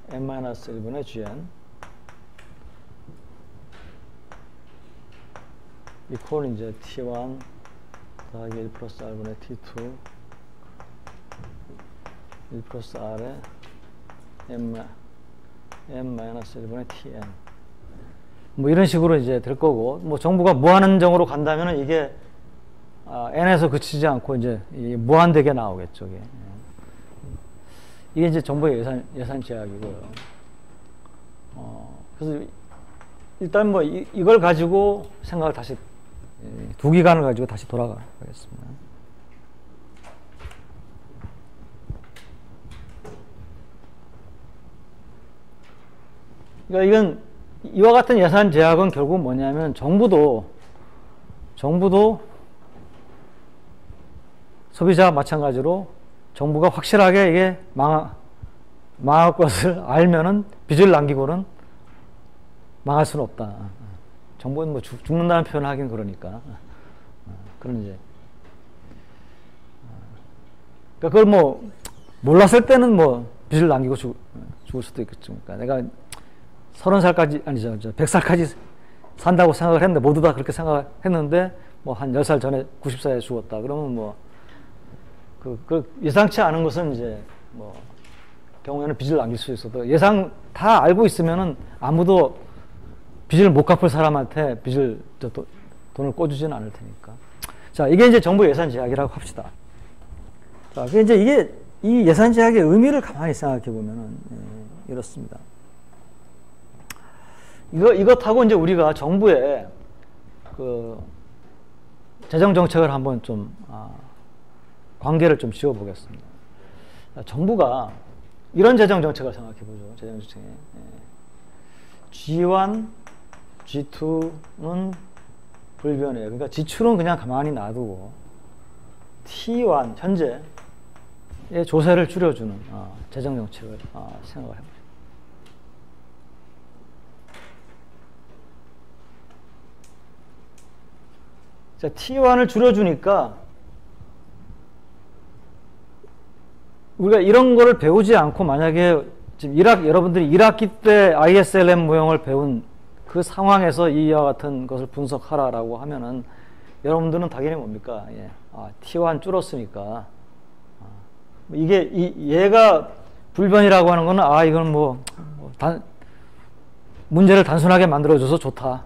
n-1분의 gn 이퀄 이제 t1 더하기 1 플러스 r분의 t2 1 플러스 r에 n-1분의 tn 뭐 이런 식으로 이제 될 거고, 뭐 정부가 무한한정으로 간다면은 이게 n에서 그치지 않고 이제 무한되게 나오겠죠. 이게 이제 정부의 예산 제약이고요. 그래서 일단 뭐 이걸 가지고 생각을 다시, 두 기간을 가지고 다시 돌아가겠습니다. 그러니까 이건 이와 같은 예산 제약은 결국 뭐냐면 정부도 소비자와 마찬가지로 정부가 확실하게 이게 망할 것을 알면은 빚을 남기고는 망할 수는 없다. 정부는 뭐 죽는다는 표현을 하긴 그러니까. 그런 이제. 그러니까 그걸 뭐 몰랐을 때는 뭐 빚을 남기고 죽을 수도 있겠죠. 그러니까 내가 30살까지, 아니죠. 100살까지 산다고 생각을 했는데, 모두 다 그렇게 생각했는데, 뭐 한 10살 전에 90살에 죽었다. 그러면 뭐, 예상치 않은 것은 이제 뭐 경우에는 빚을 남길 수 있어도 예상 다 알고 있으면은 아무도 빚을 못 갚을 사람한테 돈을 꿔주지는 않을 테니까. 자, 이게 이제 정부 예산 제약이라고 합시다. 자, 이제 이게 이 예산 제약의 의미를 가만히 생각해 보면은 이렇습니다. 이것하고 이제 우리가 정부의 재정 정책을 한번 좀 관계를 좀 지어보겠습니다. 정부가 이런 재정 정책을 생각해 보죠. 재정 정책에 G1, G2는 불변이에요. 그러니까 지출은 그냥 가만히 놔두고 T1 현재의 조세를 줄여주는 재정 정책을 생각을 해보죠. 자, T1을 줄여주니까 우리가 이런 거를 배우지 않고 만약에 지금 여러분들이 1학기 때 ISLM 모형을 배운 그 상황에서 이와 같은 것을 분석하라라고 하면은 여러분들은 당연히 뭡니까? T1 줄었으니까 이게 얘가 불변이라고 하는 거는 이건 문제를 단순하게 만들어줘서 좋다.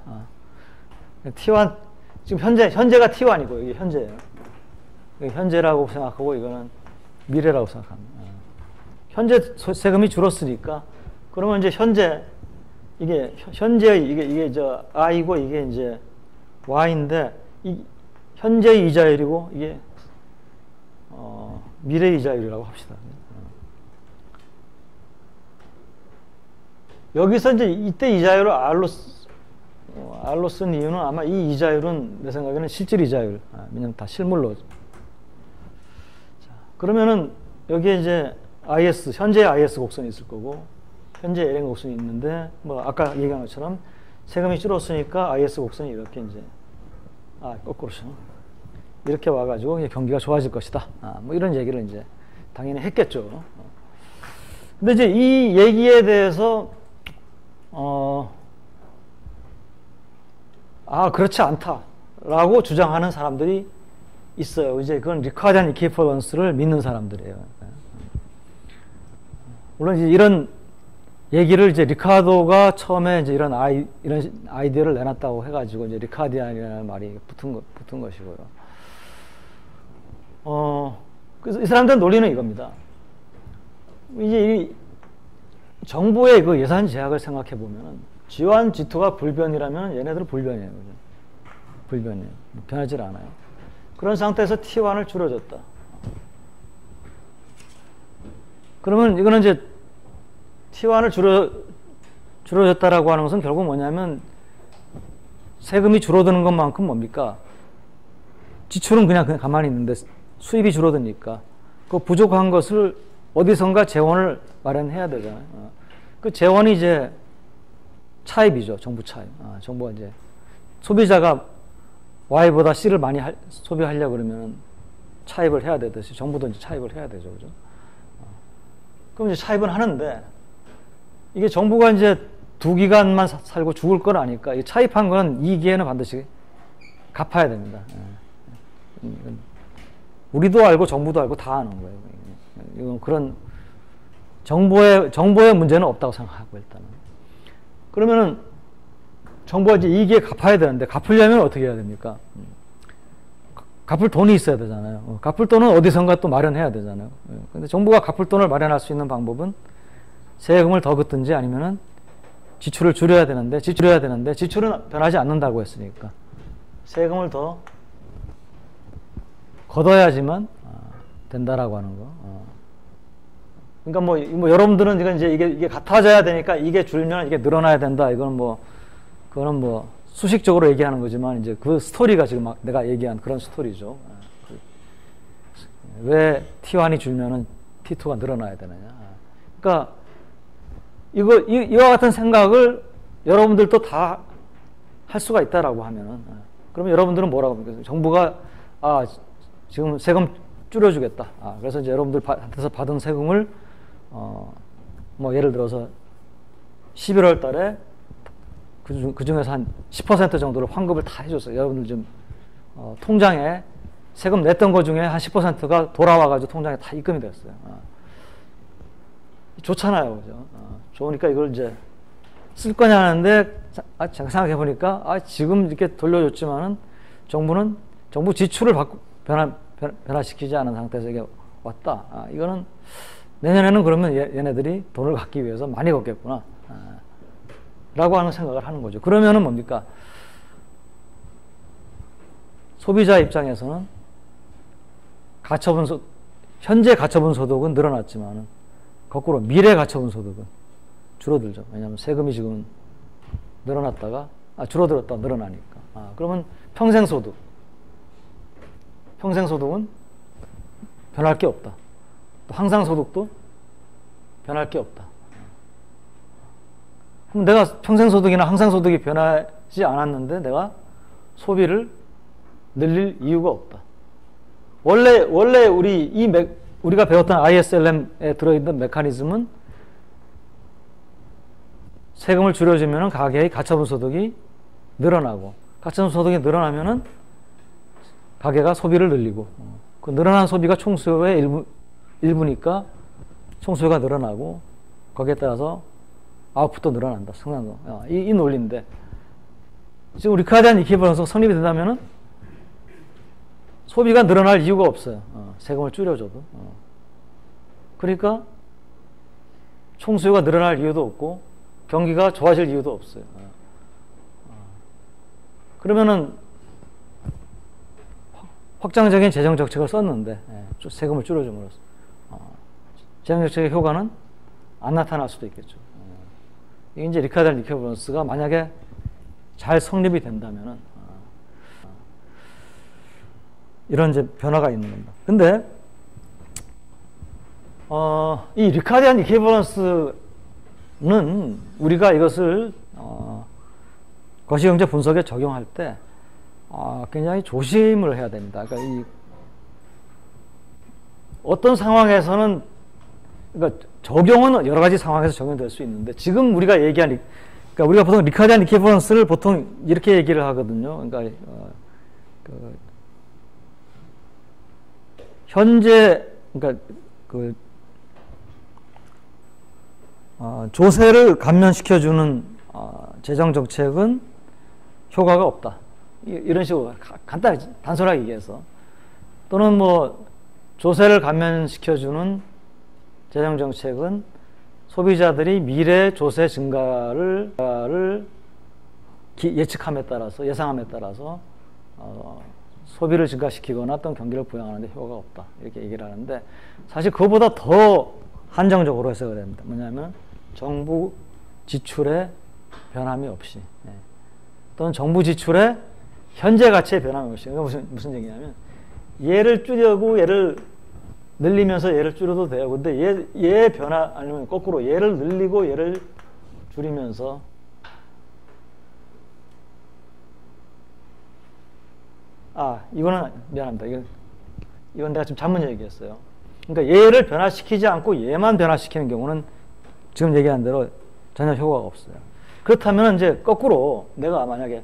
T1 지금 현재가 T1이고 이게 현재예요. 현재라고 생각하고 이거는 미래라고 생각합니다. 현재 세금이 줄었으니까 그러면 이제 현재 이게 I고 이게 이제 Y인데 현재 이자율이고 이게 미래 이자율이라고 합시다. 여기서 이제 이때 이자율을 R로 쓴 이유는 아마 이 이자율은 내 생각에는 실질 이자율. 왜냐면 다 실물로. 자, 그러면은 여기에 이제 현재 IS 곡선이 있을 거고, 현재 LN 곡선이 있는데, 뭐 아까 얘기한 것처럼 세금이 줄었으니까 IS 곡선이 이렇게 이제, 거꾸로죠. 이렇게 와가지고 경기가 좋아질 것이다. 뭐 이런 얘기를 이제 당연히 했겠죠. 근데 이제 이 얘기에 대해서, 그렇지 않다라고 주장하는 사람들이 있어요. 이제 그건 리카르디안 이퀴밸런스를 믿는 사람들이에요. 물론 이제 이런 얘기를 이제 리카르도가 처음에 이제 이런 아이디어를 내놨다고 해가지고 이제 리카르디안이라는 말이 붙은 것이고요. 그래서 이 사람들의 논리는 이겁니다. 이제 이 정부의 그 예산 제약을 생각해 보면은 G1, G2가 불변이라면 얘네들은 불변이에요. 그죠? 불변이에요. 변하질 않아요. 그런 상태에서 T1을 줄여줬다. 그러면 이거는 이제 T1을 줄여줬다라고 하는 것은 결국 뭐냐면 세금이 줄어드는 것만큼 뭡니까? 지출은 그냥 가만히 있는데 수입이 줄어드니까 그 부족한 것을 어디선가 재원을 마련해야 되잖아요. 그 재원이 이제 차입이죠. 정부 차입. 정부가 이제 소비자가 Y보다 C를 많이 소비하려고 그러면 차입을 해야 되듯이 정부도 이제 차입을 해야 되죠. 그죠? 그럼 이제 차입은 하는데 이게 정부가 이제 2기간만 살고 죽을 건 아니까 이 차입한 건 2기에는 반드시 갚아야 됩니다. 우리도 알고 정부도 알고 다 아는 거예요. 이건 그런 정보의 문제는 없다고 생각하고 일단은. 그러면은 정부가 이제 2기에 갚아야 되는데 갚으려면 어떻게 해야 됩니까? 갚을 돈이 있어야 되잖아요. 갚을 돈은 어디선가 또 마련해야 되잖아요. 근데 정부가 갚을 돈을 마련할 수 있는 방법은 세금을 더 걷든지 아니면은 지출을 줄여야 되는데 지출은 변하지 않는다고 했으니까 세금을 더 걷어야지만 된다라고 하는 거. 그러니까 뭐 여러분들은 이제 이게 같아져야 되니까 이게 줄면 이게 늘어나야 된다. 그거는 뭐 수식적으로 얘기하는 거지만 이제 그 스토리가 지금 내가 얘기한 그런 스토리죠. 왜 T1이 줄면은 T2가 늘어나야 되느냐. 그러니까 이와 같은 생각을 여러분들도 다 할 수가 있다라고 하면은 그러면 여러분들은 뭐라고 합니까? 정부가 지금 세금 줄여주겠다. 그래서 이제 여러분들한테서 받은 세금을 뭐 예를 들어서 11월 달에 그 중에서 한 10% 정도를 환급을 다 해줬어요. 여러분들 좀 통장에 세금 냈던 것 중에 한 10%가 돌아와가지고 통장에 다 입금이 됐어요. 좋잖아요, 그죠? 좋으니까 이걸 이제 쓸 거냐 하는데 제가 생각해 보니까 지금 이렇게 돌려줬지만은 정부 지출을 변화시키지 않은 상태에서 이게 왔다. 이거는 내년에는 그러면 얘네들이 돈을 갚기 위해서 많이 걷겠구나. 라고 하는 생각을 하는 거죠. 그러면은 뭡니까? 소비자 입장에서는 현재 가처분 소득은 늘어났지만은 거꾸로 미래 가처분 소득은 줄어들죠. 왜냐하면 세금이 지금 줄어들었다 늘어나니까. 그러면 평생소득은 변할 게 없다. 또 항상소득도 변할 게 없다. 그럼 내가 평생소득이나 항상소득이 변하지 않았는데 내가 소비를 늘릴 이유가 없다. 원래 우리가 배웠던 ISLM에 들어있는 메커니즘은 세금을 줄여주면 가계의 가처분 소득이 늘어나고 가처분 소득이 늘어나면은 가계가 소비를 늘리고 그 늘어난 소비가 총수요의 일부니까 총수요가 늘어나고 거기에 따라서 아웃풋도 늘어난다. 생산도. 이 논리인데 지금 리카르디안 이퀴밸런스가 성립이 된다면은 소비가 늘어날 이유가 없어요. 세금을 줄여줘도. 그러니까 총수요가 늘어날 이유도 없고 경기가 좋아질 이유도 없어요. 그러면은 확장적인 재정 정책을 썼는데 세금을 줄여줌으로써 재정 정책의 효과는 안 나타날 수도 있겠죠. 이게 이제 리카르디안 이퀴버런스가 만약에 잘 성립이 된다면은 이런 이제 변화가 있는 겁니다. 근데 이 리카르디안 이퀴버런스는 우리가 이것을 거시경제 분석에 적용할 때 굉장히 조심을 해야 됩니다. 그러니까 이 어떤 상황에서는 그러니까 적용은 여러 가지 상황에서 적용될 수 있는데 지금 우리가 얘기한 그러니까 우리가 보통 리카르디안 이퀴버런스를 보통 이렇게 얘기를 하거든요. 그러니까 현재 그러니까 조세를 감면시켜주는 재정 정책은 효과가 없다. 이런 식으로 간단히 단순하게 얘기해서 또는 뭐 조세를 감면시켜주는 재정 정책은 소비자들이 미래 조세 증가를 예측함에 따라서 예상함에 따라서 소비를 증가시키거나 또는 경기를 부양하는 데 효과가 없다. 이렇게 얘기를 하는데 사실 그거보다 더 한정적으로 해석을 됩니다. 뭐냐면 정부 지출에 변함이 없이 또는 정부 지출의 현재 가치에 변함이 없이 그러니까 무슨 얘기냐면 얘를 줄이고 얘를 늘리면서 얘를 줄여도 돼요. 근데 얘 변화 아니면 거꾸로 얘를 늘리고 얘를 줄이면서 이거는 미안합니다. 이건 내가 지금 잘못 얘기했어요. 그러니까 얘를 변화시키지 않고 얘만 변화시키는 경우는 지금 얘기한 대로 전혀 효과가 없어요. 그렇다면 이제 거꾸로 내가 만약에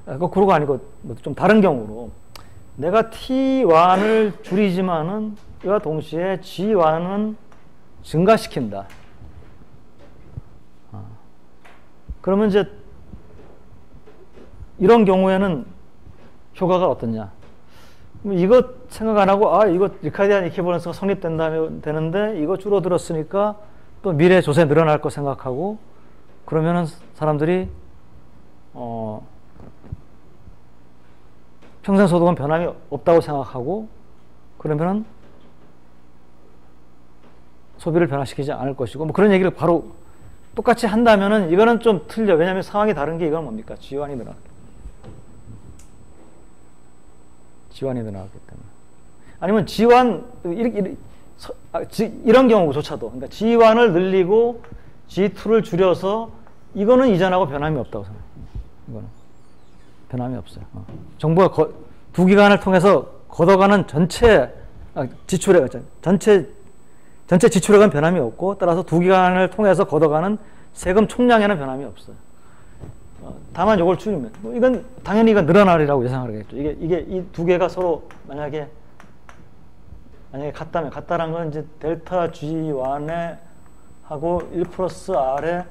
거꾸로가 아니고 좀 다른 경우로 내가 T1을 줄이지만은 이와 동시에 G1은 증가시킨다. 그러면 이제 이런 경우에는 효과가 어떻냐? 이거 생각 안 하고 이거 리카르디안 이퀴버런스가 성립된다면 되는데 이거 줄어들었으니까 또 미래 조세 늘어날 거 생각하고 그러면은 사람들이 평생 소득은 변함이 없다고 생각하고 그러면은 소비를 변화시키지 않을 것이고 뭐 그런 얘기를 바로 똑같이 한다면은 이거는 좀 틀려. 왜냐하면 상황이 다른 게 이건 뭡니까? 지환이 늘어났기 때문에. 아니면 지환 이런 경우조차도 그러니까 지환을 늘리고 G2를 줄여서 이거는 이전하고 변함이 없다고 생각해요. 이거는 변함이 없어요. 정부가 두 기관을 통해서 걷어가는 전체 지출액 전체 지출액은 변함이 없고 따라서 두 기관을 통해서 걷어가는 세금 총량에는 변함이 없어요. 다만 이걸 줄이면 이건 당연히 이건 늘어나리라고 예상하겠죠. 이게 이 두 개가 서로 만약에 같다면 같다란 건 이제 델타 G1에 하고 1 플러스 R에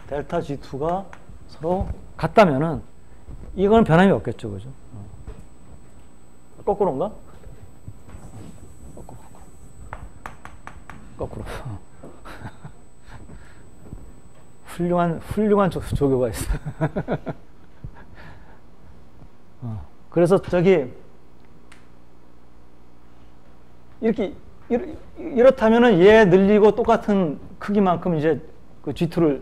델타 G2가 서로 같다면은 이건 변함이 없겠죠, 그죠? 거꾸로인가? 거꾸로. 훌륭한 조교가 있어. 그래서 이렇다면은 얘 늘리고 똑같은 크기만큼 이제 그 G2를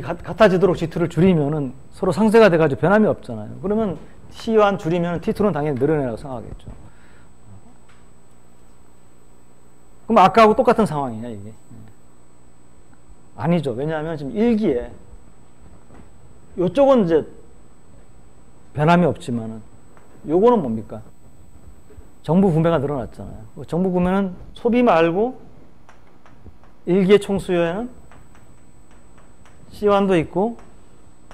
같아지도록 G2를 줄이면은 서로 상쇄가 돼가지고 변함이 없잖아요. 그러면 T1 줄이면 T2는 당연히 늘어내라고 생각하겠죠. 그럼 아까하고 똑같은 상황이냐, 이게? 아니죠. 왜냐하면 지금 1기에 요쪽은 이제 변함이 없지만은 요거는 뭡니까? 정부 구매가 늘어났잖아요. 정부 구매는 소비 말고 1기의 총수요에는 C1도 있고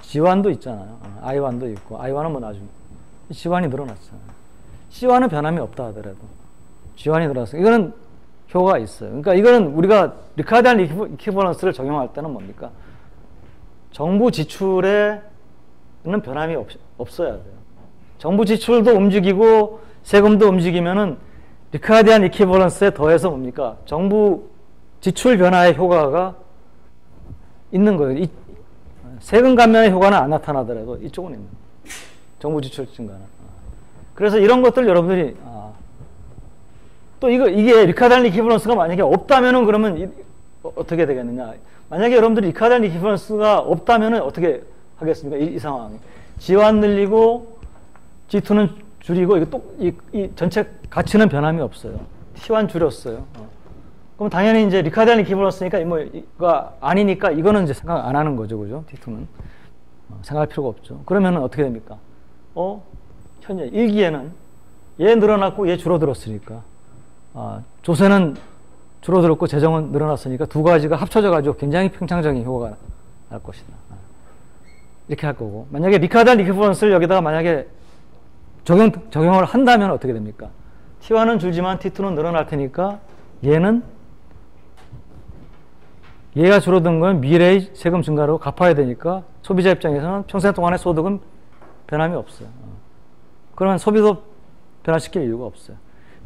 G1도 있잖아요. I1도 있고 I1은 뭐 나중에 G1이 늘어났잖아요. C1은 변함이 없다 하더라도 G1이 늘어났어요. 이거는 효과가 있어요. 그러니까 이거는 우리가 리카르디안 이퀴버런스를 적용할 때는 뭡니까? 정부 지출에는 변함이 없어야 돼요. 정부 지출도 움직이고 세금도 움직이면은 리카르디안 이퀴버런스에 더해서 뭡니까? 정부 지출 변화의 효과가 있는 거예요. 세금 감면의 효과는 안 나타나더라도 이쪽은 있는 거예요. 정부 지출 증가는. 그래서 이런 것들 여러분들이 또 이게 리카르디안 이퀴버런스가 만약에 없다면은 그러면 어떻게 되겠느냐? 만약에 여러분들이 리카르디안 이퀴버런스가 없다면은 어떻게 하겠습니까? 이 상황. G1 늘리고 G2는 줄이고 이 전체 가치는 변함이 없어요. T1 줄였어요. 그럼 당연히 이제 리카르디안 이퀴버런스니까 이거 아니니까 이거는 이제 생각 안 하는 거죠, 그죠? T2는 생각할 필요가 없죠. 그러면은 어떻게 됩니까? 현재 1기에는 얘 늘어났고 얘 줄어들었으니까 조세는 줄어들었고 재정은 늘어났으니까 두 가지가 합쳐져 가지고 굉장히 평창적인 효과가 날 것이다. 이렇게 할 거고, 만약에 리카르디안 이퀴버런스를 여기다가 만약에 적용을 한다면 어떻게 됩니까? T1은 줄지만 T2는 늘어날 테니까 얘가 줄어든 건 미래의 세금 증가로 갚아야 되니까 소비자 입장에서는 평생 동안의 소득은 변함이 없어요. 그러면 소비도 변화시킬 이유가 없어요.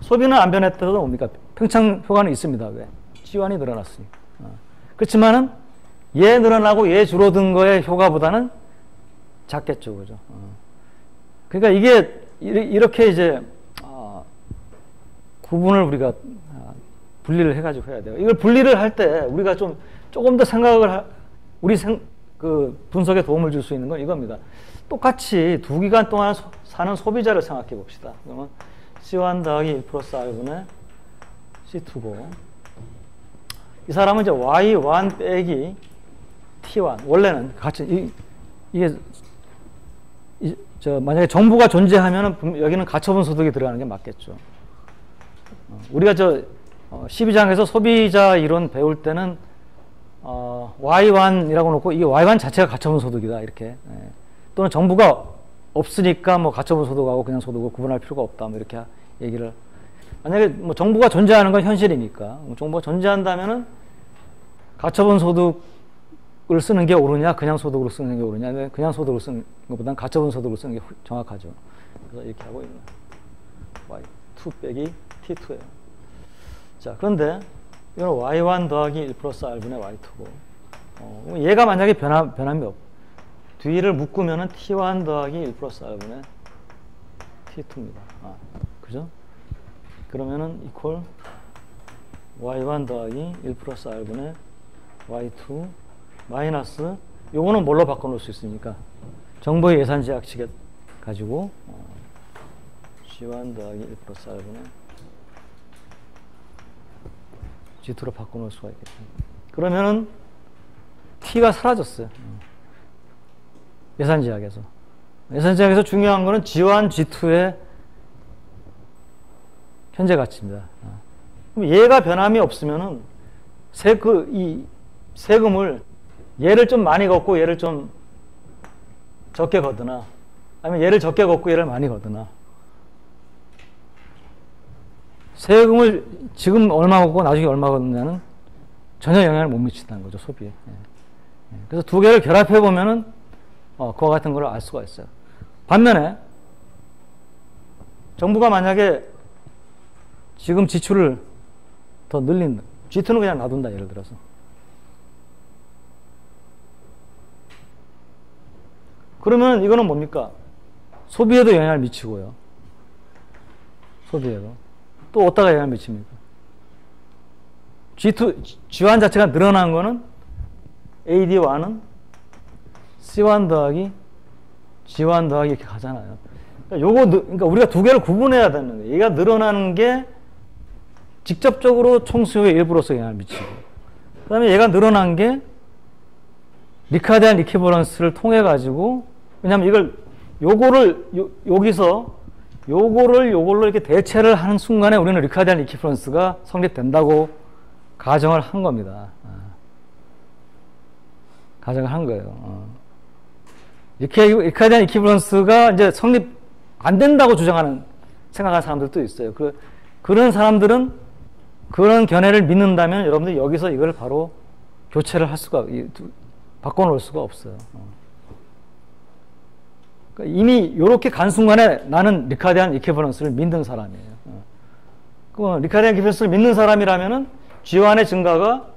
소비는 안 변했다도 뭡니까? 평창 효과는 있습니다. 왜? G1이 늘어났으니까. 그렇지만은 얘 늘어나고 얘 줄어든 거의 효과보다는 작겠죠, 그죠? 그러니까 이게 이렇게 이제 구분을 우리가 분리를 해가지고 해야 돼요. 이걸 분리를 할 때 우리가 조금 더 생각을 그 분석에 도움을 줄 수 있는 건 이겁니다. 똑같이 2기간 동안 사는 소비자를 생각해 봅시다. 그러면 C1 더하기 1 플러스 R분의 C2고, 이 사람은 이제 Y1 빼기 T1. 원래는 같이, 만약에 정부가 존재하면은 여기는 가처분 소득이 들어가는 게 맞겠죠. 우리가 12장에서 소비자 이론 배울 때는 Y1이라고 놓고 이게 Y1 자체가 가처분 소득이다, 이렇게. 또는 정부가 없으니까 뭐 가처분 소득하고 그냥 소득을 구분할 필요가 없다, 뭐 이렇게 얘기를. 만약에 뭐 정부가 존재하는 건 현실이니까, 정부가 존재한다면은 가처분 소득을 쓰는 게 옳으냐, 그냥 소득으로 쓰는 게 옳으냐, 그냥 소득을 쓰는 것보다는 가처분 소득을 쓰는 게 정확하죠. 그래서 이렇게 하고 있는 Y2 빼기 T2예요. 자, 그런데 이건 Y1 더하기 1 플러스 R분의 Y2고, 얘가 만약에 변함이 없고, 뒤를 묶으면은 T1 더하기 1 플러스 R분의 T2입니다. 그죠? 그러면은 이퀄 Y1 더하기 1 플러스 R분의 Y2 마이너스, 요거는 뭘로 바꿔놓을 수 있습니까? 정보의 예산제약칙에 가지고 G1 더하기 1 플러스 R분의 G2로 바꿔놓을 수가 있겠죠. 그러면은 T가 사라졌어요. 예산제약에서. 예산제약에서 중요한 거는 G1, G2의 현재 가치입니다. 그럼 얘가 변함이 없으면은 이 세금을 얘를 좀 많이 걷고 얘를 좀 적게 걷거나, 아니면 얘를 적게 걷고 얘를 많이 걷거나, 세금을 지금 얼마 걷고 나중에 얼마 걷느냐는 전혀 영향을 못 미친다는 거죠, 소비에. 그래서 두 개를 결합해 보면은 그와 같은 걸 알 수가 있어요. 반면에 정부가 만약에 지금 지출을 더 늘린다, G2는 그냥 놔둔다, 예를 들어서. 그러면 이거는 뭡니까? 소비에도 영향을 미치고요. 소비에도. 또 어디다가 영향을 미칩니까? G1 자체가 늘어난 거는 AD1은 C1 더하기 G1 더하기 이렇게 가잖아요. 그러니까 우리가 두 개를 구분해야 되는 거예요. 얘가 늘어나는 게 직접적으로 총수요의 일부로서 영향을 미치고, 그 다음에 얘가 늘어난 게 리카르디안 이퀴버런스를 통해 가지고, 왜냐하면 여기서 요걸로 이렇게 대체를 하는 순간에 우리는 리카르디안 이퀴버런스가 성립된다고 가정을 한 겁니다. 가정을 한 거예요. 이렇게 리카르디안 이퀴버런스가 이제 성립 안 된다고 생각하는 사람들도 있어요. 그런 사람들은 그런 견해를 믿는다면 여러분들 여기서 이걸 바로 교체를 바꿔놓을 수가 없어요. 그러니까 이미 이렇게 간 순간에 나는 리카르디안 이퀴버런스를 믿는 사람이에요. 그럼 리카르디안 이퀴버런스를 믿는 사람이라면은 G1의 증가가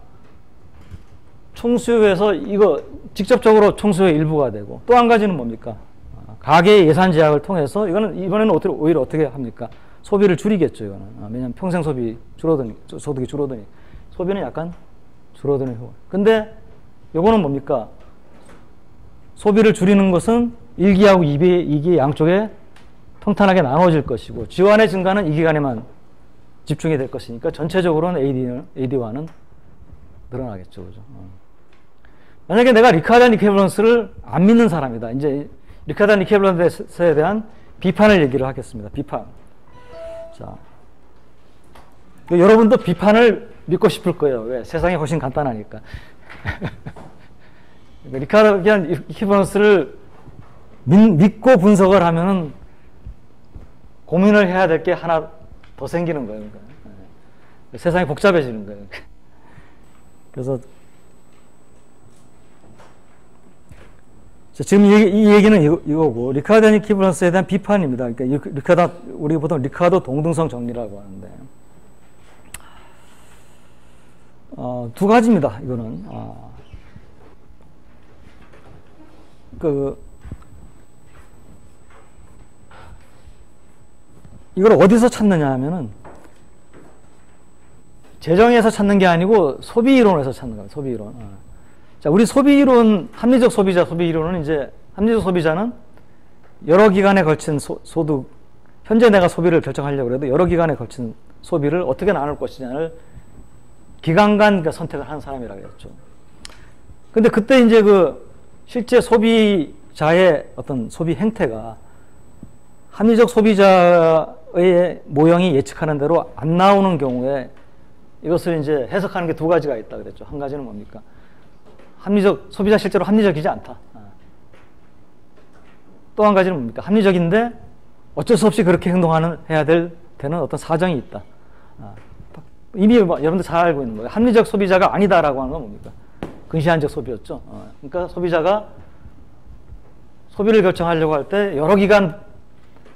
총수요에서 이거 직접적으로 총수요의 일부가 되고, 또 한 가지는 뭡니까? 가계 예산 제약을 통해서 이번에는 오히려 어떻게 합니까? 소비를 줄이겠죠, 이거는. 왜냐하면 평생 소비 소득이 줄어드니 소비는 약간 줄어드는 효과. 근데 요거는 뭡니까? 소비를 줄이는 것은 1기하고 2기 양쪽에 통탄하게 나눠질 것이고 지원의 증가는 이 기간에만 집중이 될 것이니까 전체적으로는 AD와는 늘어나겠죠. 그죠? 만약에 내가 리카드 앤 이퀴밸런스를 안 믿는 사람이다. 이제 리카드 앤 이퀴밸런스에 대한 비판을 얘기를 하겠습니다. 비판. 자, 여러분도 비판을 믿고 싶을 거예요. 왜? 세상이 훨씬 간단하니까. 리카드 앤 이퀴밸런스를 믿고 분석을 하면은 고민을 해야 될 게 하나 더 생기는 거예요. 세상이 복잡해지는 거예요. 그래서 지금 이 얘기는 이거고 리카드 앤 이퀴밸런스에 대한 비판입니다. 그러니까 우리 보통 리카드 동등성 정리라고 하는데 두 가지입니다. 이거는 이걸 어디서 찾느냐 하면은 재정에서 찾는 게 아니고 소비 이론에서 찾는 거예요. 소비 이론. 자, 우리 소비 이론, 합리적 소비자 소비 이론은 이제 합리적 소비자는 여러 기간에 걸친 소득, 현재 내가 소비를 결정하려고 해도 여러 기간에 걸친 소비를 어떻게 나눌 것이냐를 기간간 선택을 하는 사람이라고 했죠. 근데 그때 이제 실제 소비자의 어떤 소비 행태가 합리적 소비자의 모형이 예측하는 대로 안 나오는 경우에 이것을 이제 해석하는 게 두 가지가 있다 그랬죠. 한 가지는 뭡니까? 소비자 실제로 합리적이지 않다. 또 한 가지는 뭡니까? 합리적인데 어쩔 수 없이 그렇게 해야 되는 어떤 사정이 있다. 이미 여러분들 잘 알고 있는 거예요. 합리적 소비자가 아니다라고 하는 건 뭡니까? 근시안적 소비였죠. 그러니까 소비자가 소비를 결정하려고 할 때 여러 기간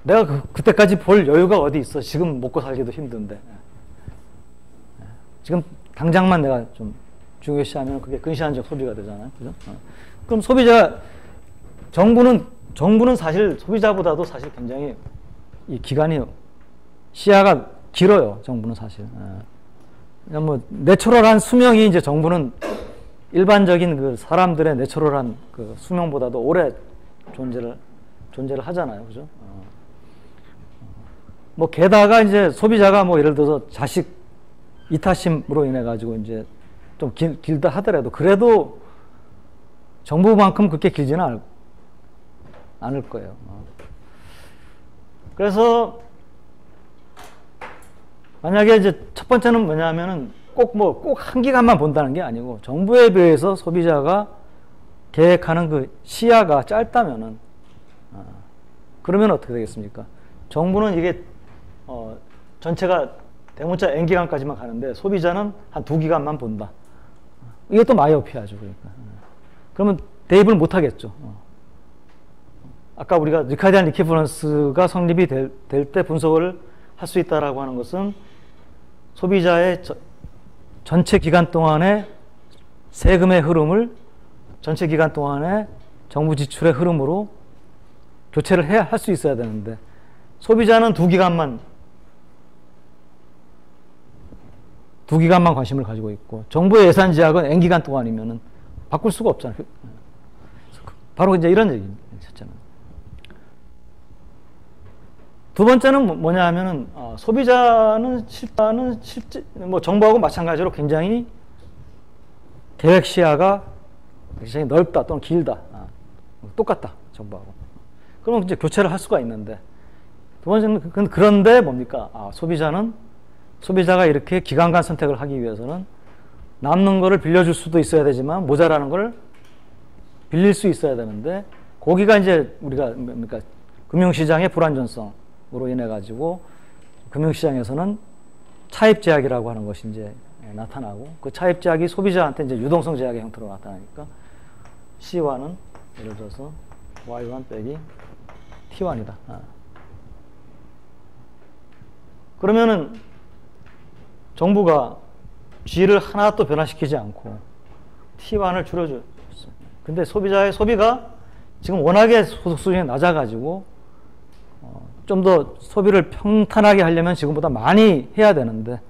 내가 그때까지 볼 여유가 어디 있어. 지금 먹고 살기도 힘든데. 지금 당장만 내가 좀 중요시하면 그게 근시안적 소비가 되잖아요. 그죠? 그럼 정부는 사실 소비자보다도 사실 굉장히 이 기간이 시야가 길어요. 정부는 사실. 뭐 내추럴한 수명이 이제 정부는 일반적인 사람들의 내추럴한 수명보다도 오래 존재를 하잖아요. 그죠? 뭐 게다가 이제 소비자가 뭐 예를 들어서 자식 이타심으로 인해 가지고 이제 좀 길다 하더라도 그래도 정부만큼 그렇게 길지는 않을 거예요. 그래서 만약에 이제 첫 번째는 뭐냐면은 꼭 한 기간만 본다는 게 아니고 정부에 비해서 소비자가 계획하는 시야가 짧다면은 그러면 어떻게 되겠습니까? 정부는 이게 전체가 대문자 N기간까지만 가는데 소비자는 한 2기간만 본다. 이게 또 마이오피아죠. 그러니까. 그러면 대입을 못 하겠죠. 아까 우리가 리카드 앤 이퀴밸런스가 성립이 될 때 분석을 할 수 있다라고 하는 것은 소비자의 전체 기간 동안의 세금의 흐름을 전체 기간 동안의 정부 지출의 흐름으로 교체를 할 수 있어야 되는데 소비자는 2기간만 관심을 가지고 있고 정부의 예산 제약은 N기간 동안이면은 바꿀 수가 없잖아요. 바로 이제 이런 얘기입니다. 두 번째는 뭐냐 하면은 소비자는 실제 뭐 정부하고 마찬가지로 굉장히 계획 시야가 굉장히 넓다 또는 길다. 똑같다. 정부하고. 그러면 이제 교체를 할 수가 있는데 두 번째는 그런데 뭡니까? 소비자가 이렇게 기간간 선택을 하기 위해서는 남는 거를 빌려줄 수도 있어야 되지만 모자라는 걸 빌릴 수 있어야 되는데 거기가 이제 우리가 뭡니까? 금융시장의 불안전성으로 인해 가지고 금융시장에서는 차입 제약이라고 하는 것이 이제 나타나고 그 차입 제약이 소비자한테 이제 유동성 제약의 형태로 나타나니까 C1은 예를 들어서 Y1 빼기 T1이다. 그러면은 정부가 G를 하나도 변화시키지 않고 T1을 줄여줬어요. 근데 소비자의 소비가 지금 워낙에 소득 수준이 낮아가지고 좀 더 소비를 평탄하게 하려면 지금보다 많이 해야 되는데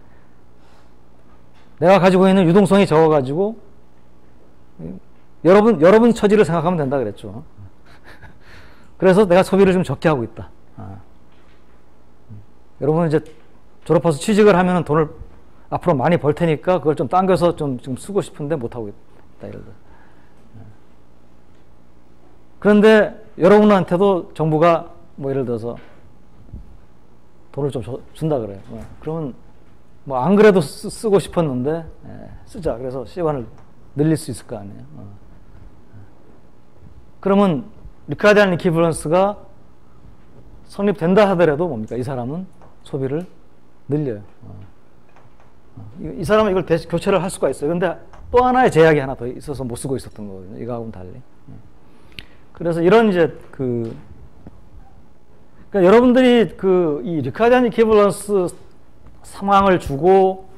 내가 가지고 있는 유동성이 적어가지고 여러분 처지를 생각하면 된다 그랬죠. 그래서 내가 소비를 좀 적게 하고 있다. 여러분은 이제 졸업해서 취직을 하면 돈을 앞으로 많이 벌 테니까 그걸 좀 당겨서 좀 쓰고 싶은데 못하고 있다. 예를 들어. 그런데 여러분한테도 정부가 뭐 예를 들어서 돈을 좀 준다 그래요. 그러면 뭐 안 그래도 쓰고 싶었는데 쓰자. 그래서 시간을 늘릴 수 있을 거 아니에요. 그러면 리카르디안 이퀴밸런스가 성립된다 하더라도 뭡니까? 이 사람은 소비를 늘려요. 이 사람은 이걸 교체를 할 수가 있어요. 그런데 또 하나의 제약이 하나 더 있어서 못 쓰고 있었던 거거든요. 이거하고는 달리. 그래서 이런 이제 그러니까 여러분들이 이 리카르디안 이퀴밸런스 상황을 주고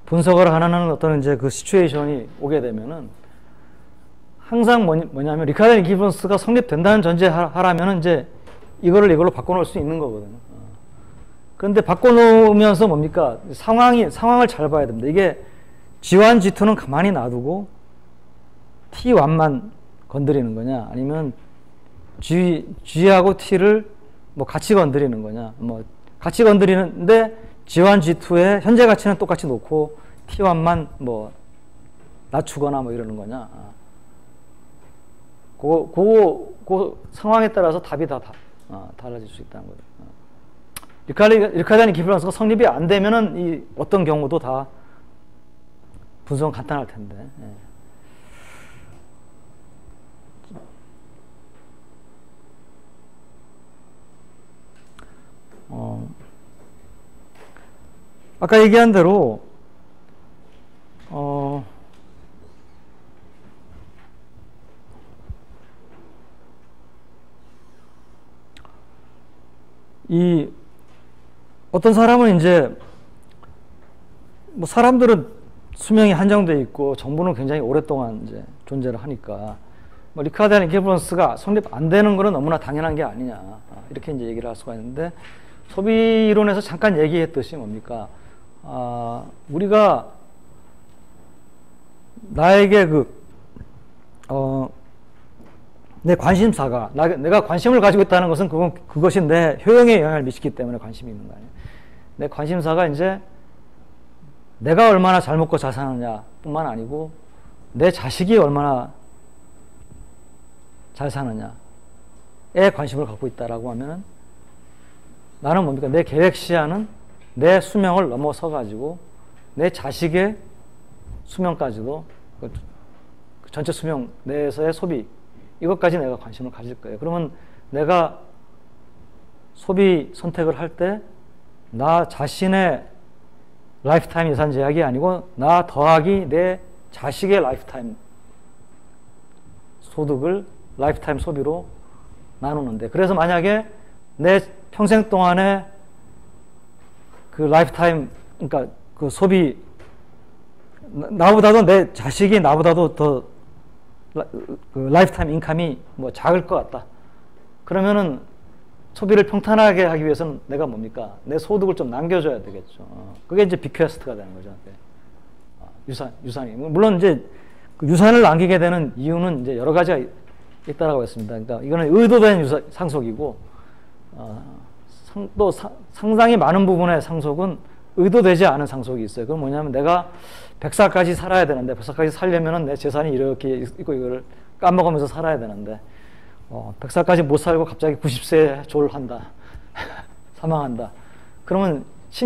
분석을 하는 어떤 이제 그 시츄에이션이 오게 되면은 항상 뭐냐면 리카르디안 이퀴밸런스가 성립된다는 전제하라면은 이제 이걸로 바꿔놓을 수 있는 거거든요. 그런데 바꿔놓으면서 뭡니까? 상황을 잘 봐야 됩니다. 이게 G1, G2는 가만히 놔두고 T1만 건드리는 거냐, 아니면 G하고 T를 뭐 같이 건드리는 거냐, 뭐 같이 건드리는데 G1, G2의 현재 가치는 똑같이 놓고 T1만 뭐 낮추거나 뭐 이러는 거냐. 그 상황에 따라서 답이 다 달라질 수 있다는 거죠. 리카르디안 이퀴밸런스가 성립이 안 되면은 이 어떤 경우도 다 분석은 간단할 텐데. 아까 얘기한 대로 어떤 사람은 이제 뭐 사람들은 수명이 한정되어 있고 정부는 굉장히 오랫동안 이제 존재를 하니까 뭐 리카르디안 이퀴밸런스가 성립 안 되는 거는 너무나 당연한 게 아니냐, 이렇게 이제 얘기를 할 수가 있는데, 소비 이론에서 잠깐 얘기했듯이 뭡니까? 우리가 나에게 내 관심사가, 내가 관심을 가지고 있다는 것은 그것이 내 효용에 영향을 미치기 때문에 관심이 있는 거 아니에요. 내 관심사가 이제 내가 얼마나 잘 먹고 잘 사느냐 뿐만 아니고 내 자식이 얼마나 잘 사느냐에 관심을 갖고 있다라고 하면은 나는 뭡니까? 내 계획 시야는 내 수명을 넘어서 가지고 내 자식의 수명까지도 그 전체 수명 내에서의 소비, 이것까지 내가 관심을 가질 거예요. 그러면 내가 소비 선택을 할 때 나 자신의 라이프타임 예산 제약이 아니고 나 더하기 내 자식의 라이프타임 소득을 라이프타임 소비로 나누는데, 그래서 만약에 내 평생 동안에 그 라이프타임, 그러니까 그 소비, 나보다도 내 자식이 나보다도 더 그 라이프타임 인컴이 뭐 작을 것 같다. 그러면은 소비를 평탄하게 하기 위해서는 내가 뭡니까? 내 소득을 좀 남겨줘야 되겠죠. 그게 이제 비퀘스트가 되는 거죠. 유산이. 물론 이제 그 유산을 남기게 되는 이유는 이제 여러 가지가 있다라고 했습니다. 그러니까 이거는 의도된 상속이고, 또 상당히 많은 부분의 상속은 의도되지 않은 상속이 있어요. 그건 뭐냐면 내가 100살까지 살아야 되는데 100살까지 살려면은 내 재산이 이렇게 있고 이거를 까먹으면서 살아야 되는데 100살까지 못 살고 갑자기 90세에 졸한다. 사망한다. 그러면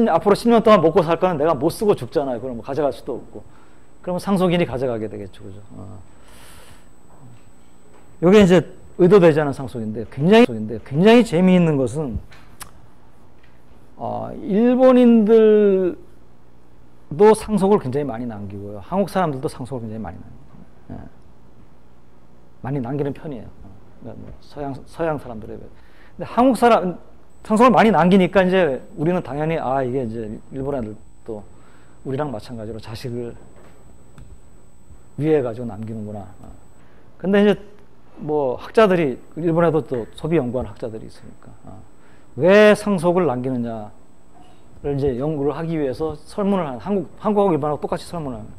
앞으로 10년 동안 먹고 살 거는 내가 못 쓰고 죽잖아요. 그럼 뭐 가져갈 수도 없고. 그러면 상속인이 가져가게 되겠죠. 그죠? 이게 이제 의도되지 않은 상속인데 굉장히 재미있는 것은 일본인들도 상속을 굉장히 많이 남기고요. 한국 사람들도 상속을 굉장히 많이 남깁니다. 많이 남기는 편이에요. 서양 사람들에 비해. 근데 한국 사람 상속을 많이 남기니까 이제 우리는 당연히 이게 이제 일본 애들도 우리랑 마찬가지로 자식을 위해 가지고 남기는구나. 근데 이제 뭐 학자들이 일본에도 또 소비 연구하는 학자들이 있으니까 왜 상속을 남기느냐를 이제 연구를 하기 위해서 설문을 하는 한국하고 일본하고 똑같이 설문을 하는.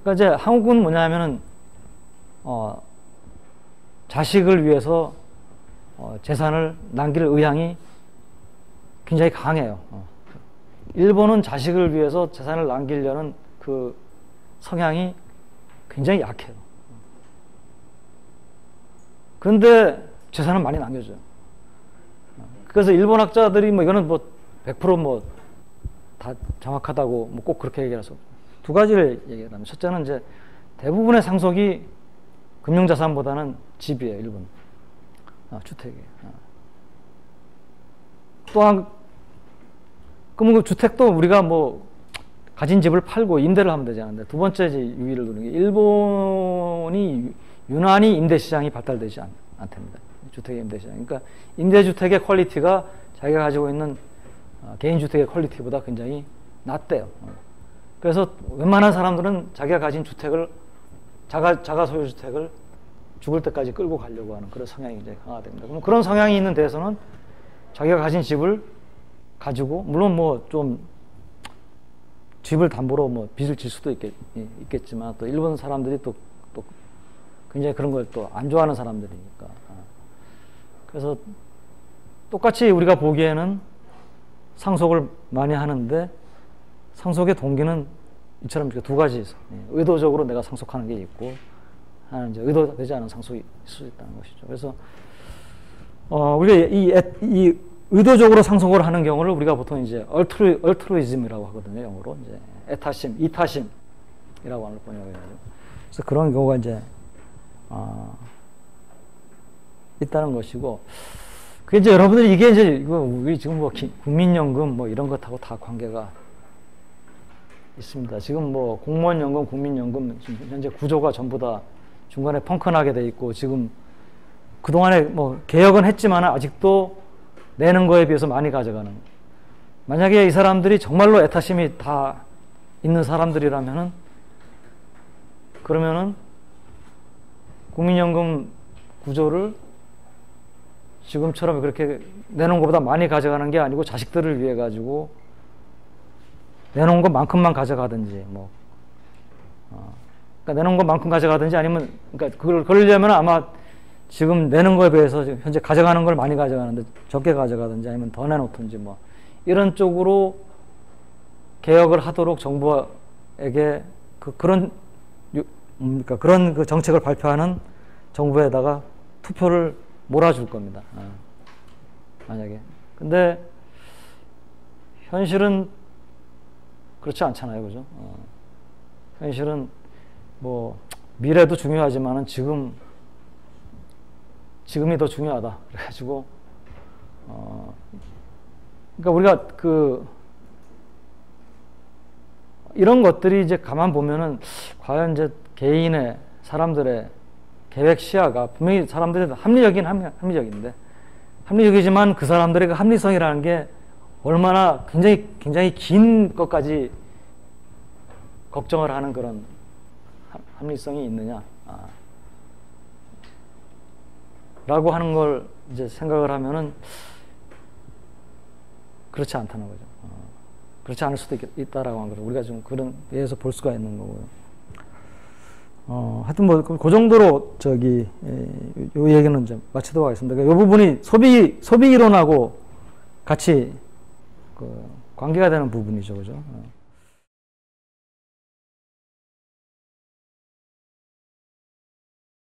그러니까 이제 한국은 뭐냐면은 자식을 위해서 재산을 남길 의향이 굉장히 강해요. 일본은 자식을 위해서 재산을 남기려는 그 성향이 굉장히 약해요. 그런데 재산은 많이 남겨줘요. 그래서 일본 학자들이 뭐 이거는 뭐 100% 뭐 다 정확하다고 뭐 꼭 그렇게 얘기해서 두 가지를 얘기하면, 첫째는 이제 대부분의 상속이 금융자산보다는 집이에요, 일본. 주택이에요. 또한 그러면 그 주택도 우리가 뭐 가진 집을 팔고 임대를 하면 되지 않는데, 두 번째 이제 유의를 두는 게 일본이 유난히 임대시장이 발달되지 않답니다. 주택의 임대시장. 그러니까 임대주택의 퀄리티가 자기가 가지고 있는 개인주택의 퀄리티보다 굉장히 낮대요. 그래서 웬만한 사람들은 자기가 가진 주택을, 자가 소유주택을 죽을 때까지 끌고 가려고 하는 그런 성향이 이제 강화됩니다. 그럼 그런 성향이 있는 데서는 자기가 가진 집을 가지고, 물론 뭐 좀 집을 담보로 뭐 빚을 질 수도 있겠지만, 또 일본 사람들이 또 굉장히 그런 걸 또 안 좋아하는 사람들이니까. 그래서 똑같이 우리가 보기에는 상속을 많이 하는데, 상속의 동기는 이처럼 두 가지 있어요. 의도적으로 내가 상속하는 게 있고, 하나는 이제 의도되지 않은 상속이 있을 수 있다는 것이죠. 그래서 우리가 이 의도적으로 상속을 하는 경우를 우리가 보통 이제 얼트루이즘이라고 하거든요. 영어로 이제 애타심, 이타심이라고 하는 번역이에요. 그래서 그런 경우가 이제 있다는 것이고, 그게 이제 여러분들이 이게 이제 이거 우리 지금 뭐 국민연금 뭐 이런 것하고 다 관계가 있습니다. 지금 뭐 공무원연금, 국민연금 지금 현재 구조가 전부 다 중간에 펑크나게 돼 있고, 지금 그동안에 뭐 개혁은 했지만 아직도 내는 거에 비해서 많이 가져가는. 만약에 이 사람들이 정말로 애타심이 다 있는 사람들이라면은, 그러면은 국민연금 구조를 지금처럼 그렇게 내놓은 것보다 많이 가져가는 게 아니고 자식들을 위해 가지고 내놓은 것만큼만 가져가든지, 뭐 그러니까 내놓은 것만큼 가져가든지, 아니면 그러니까 그러려면 아마 지금 내는 거에 비해서 현재 가져가는 걸 많이 가져가는데 적게 가져가든지, 아니면 더 내놓든지, 뭐 이런 쪽으로 개혁을 하도록 정부에게 그런 그 정책을 발표하는 정부에다가 투표를 몰아줄 겁니다. 만약에. 근데 현실은 그렇지 않잖아요, 그죠? 현실은 뭐 미래도 중요하지만은 지금이 더 중요하다. 그래가지고 그러니까 우리가 이런 것들이 이제 가만 보면은 과연 이제 개인의 사람들의 계획 시야가 분명히 사람들이 합리적인데, 합리적이지만 그 사람들의 그 합리성이라는 게 얼마나 굉장히 긴 것까지 걱정을 하는 그런 합리성이 있느냐, 라고 하는 걸 이제 생각을 하면은 그렇지 않다는 거죠. 그렇지 않을 수도 있다라고 하는 거죠. 우리가 좀 그런 예에서 볼 수가 있는 거고요. 하여튼 뭐 그 정도로 요 얘기는 좀 마치도록 하겠습니다. 이 부분이 소비 이론하고 같이 관계가 되는 부분이죠, 그죠?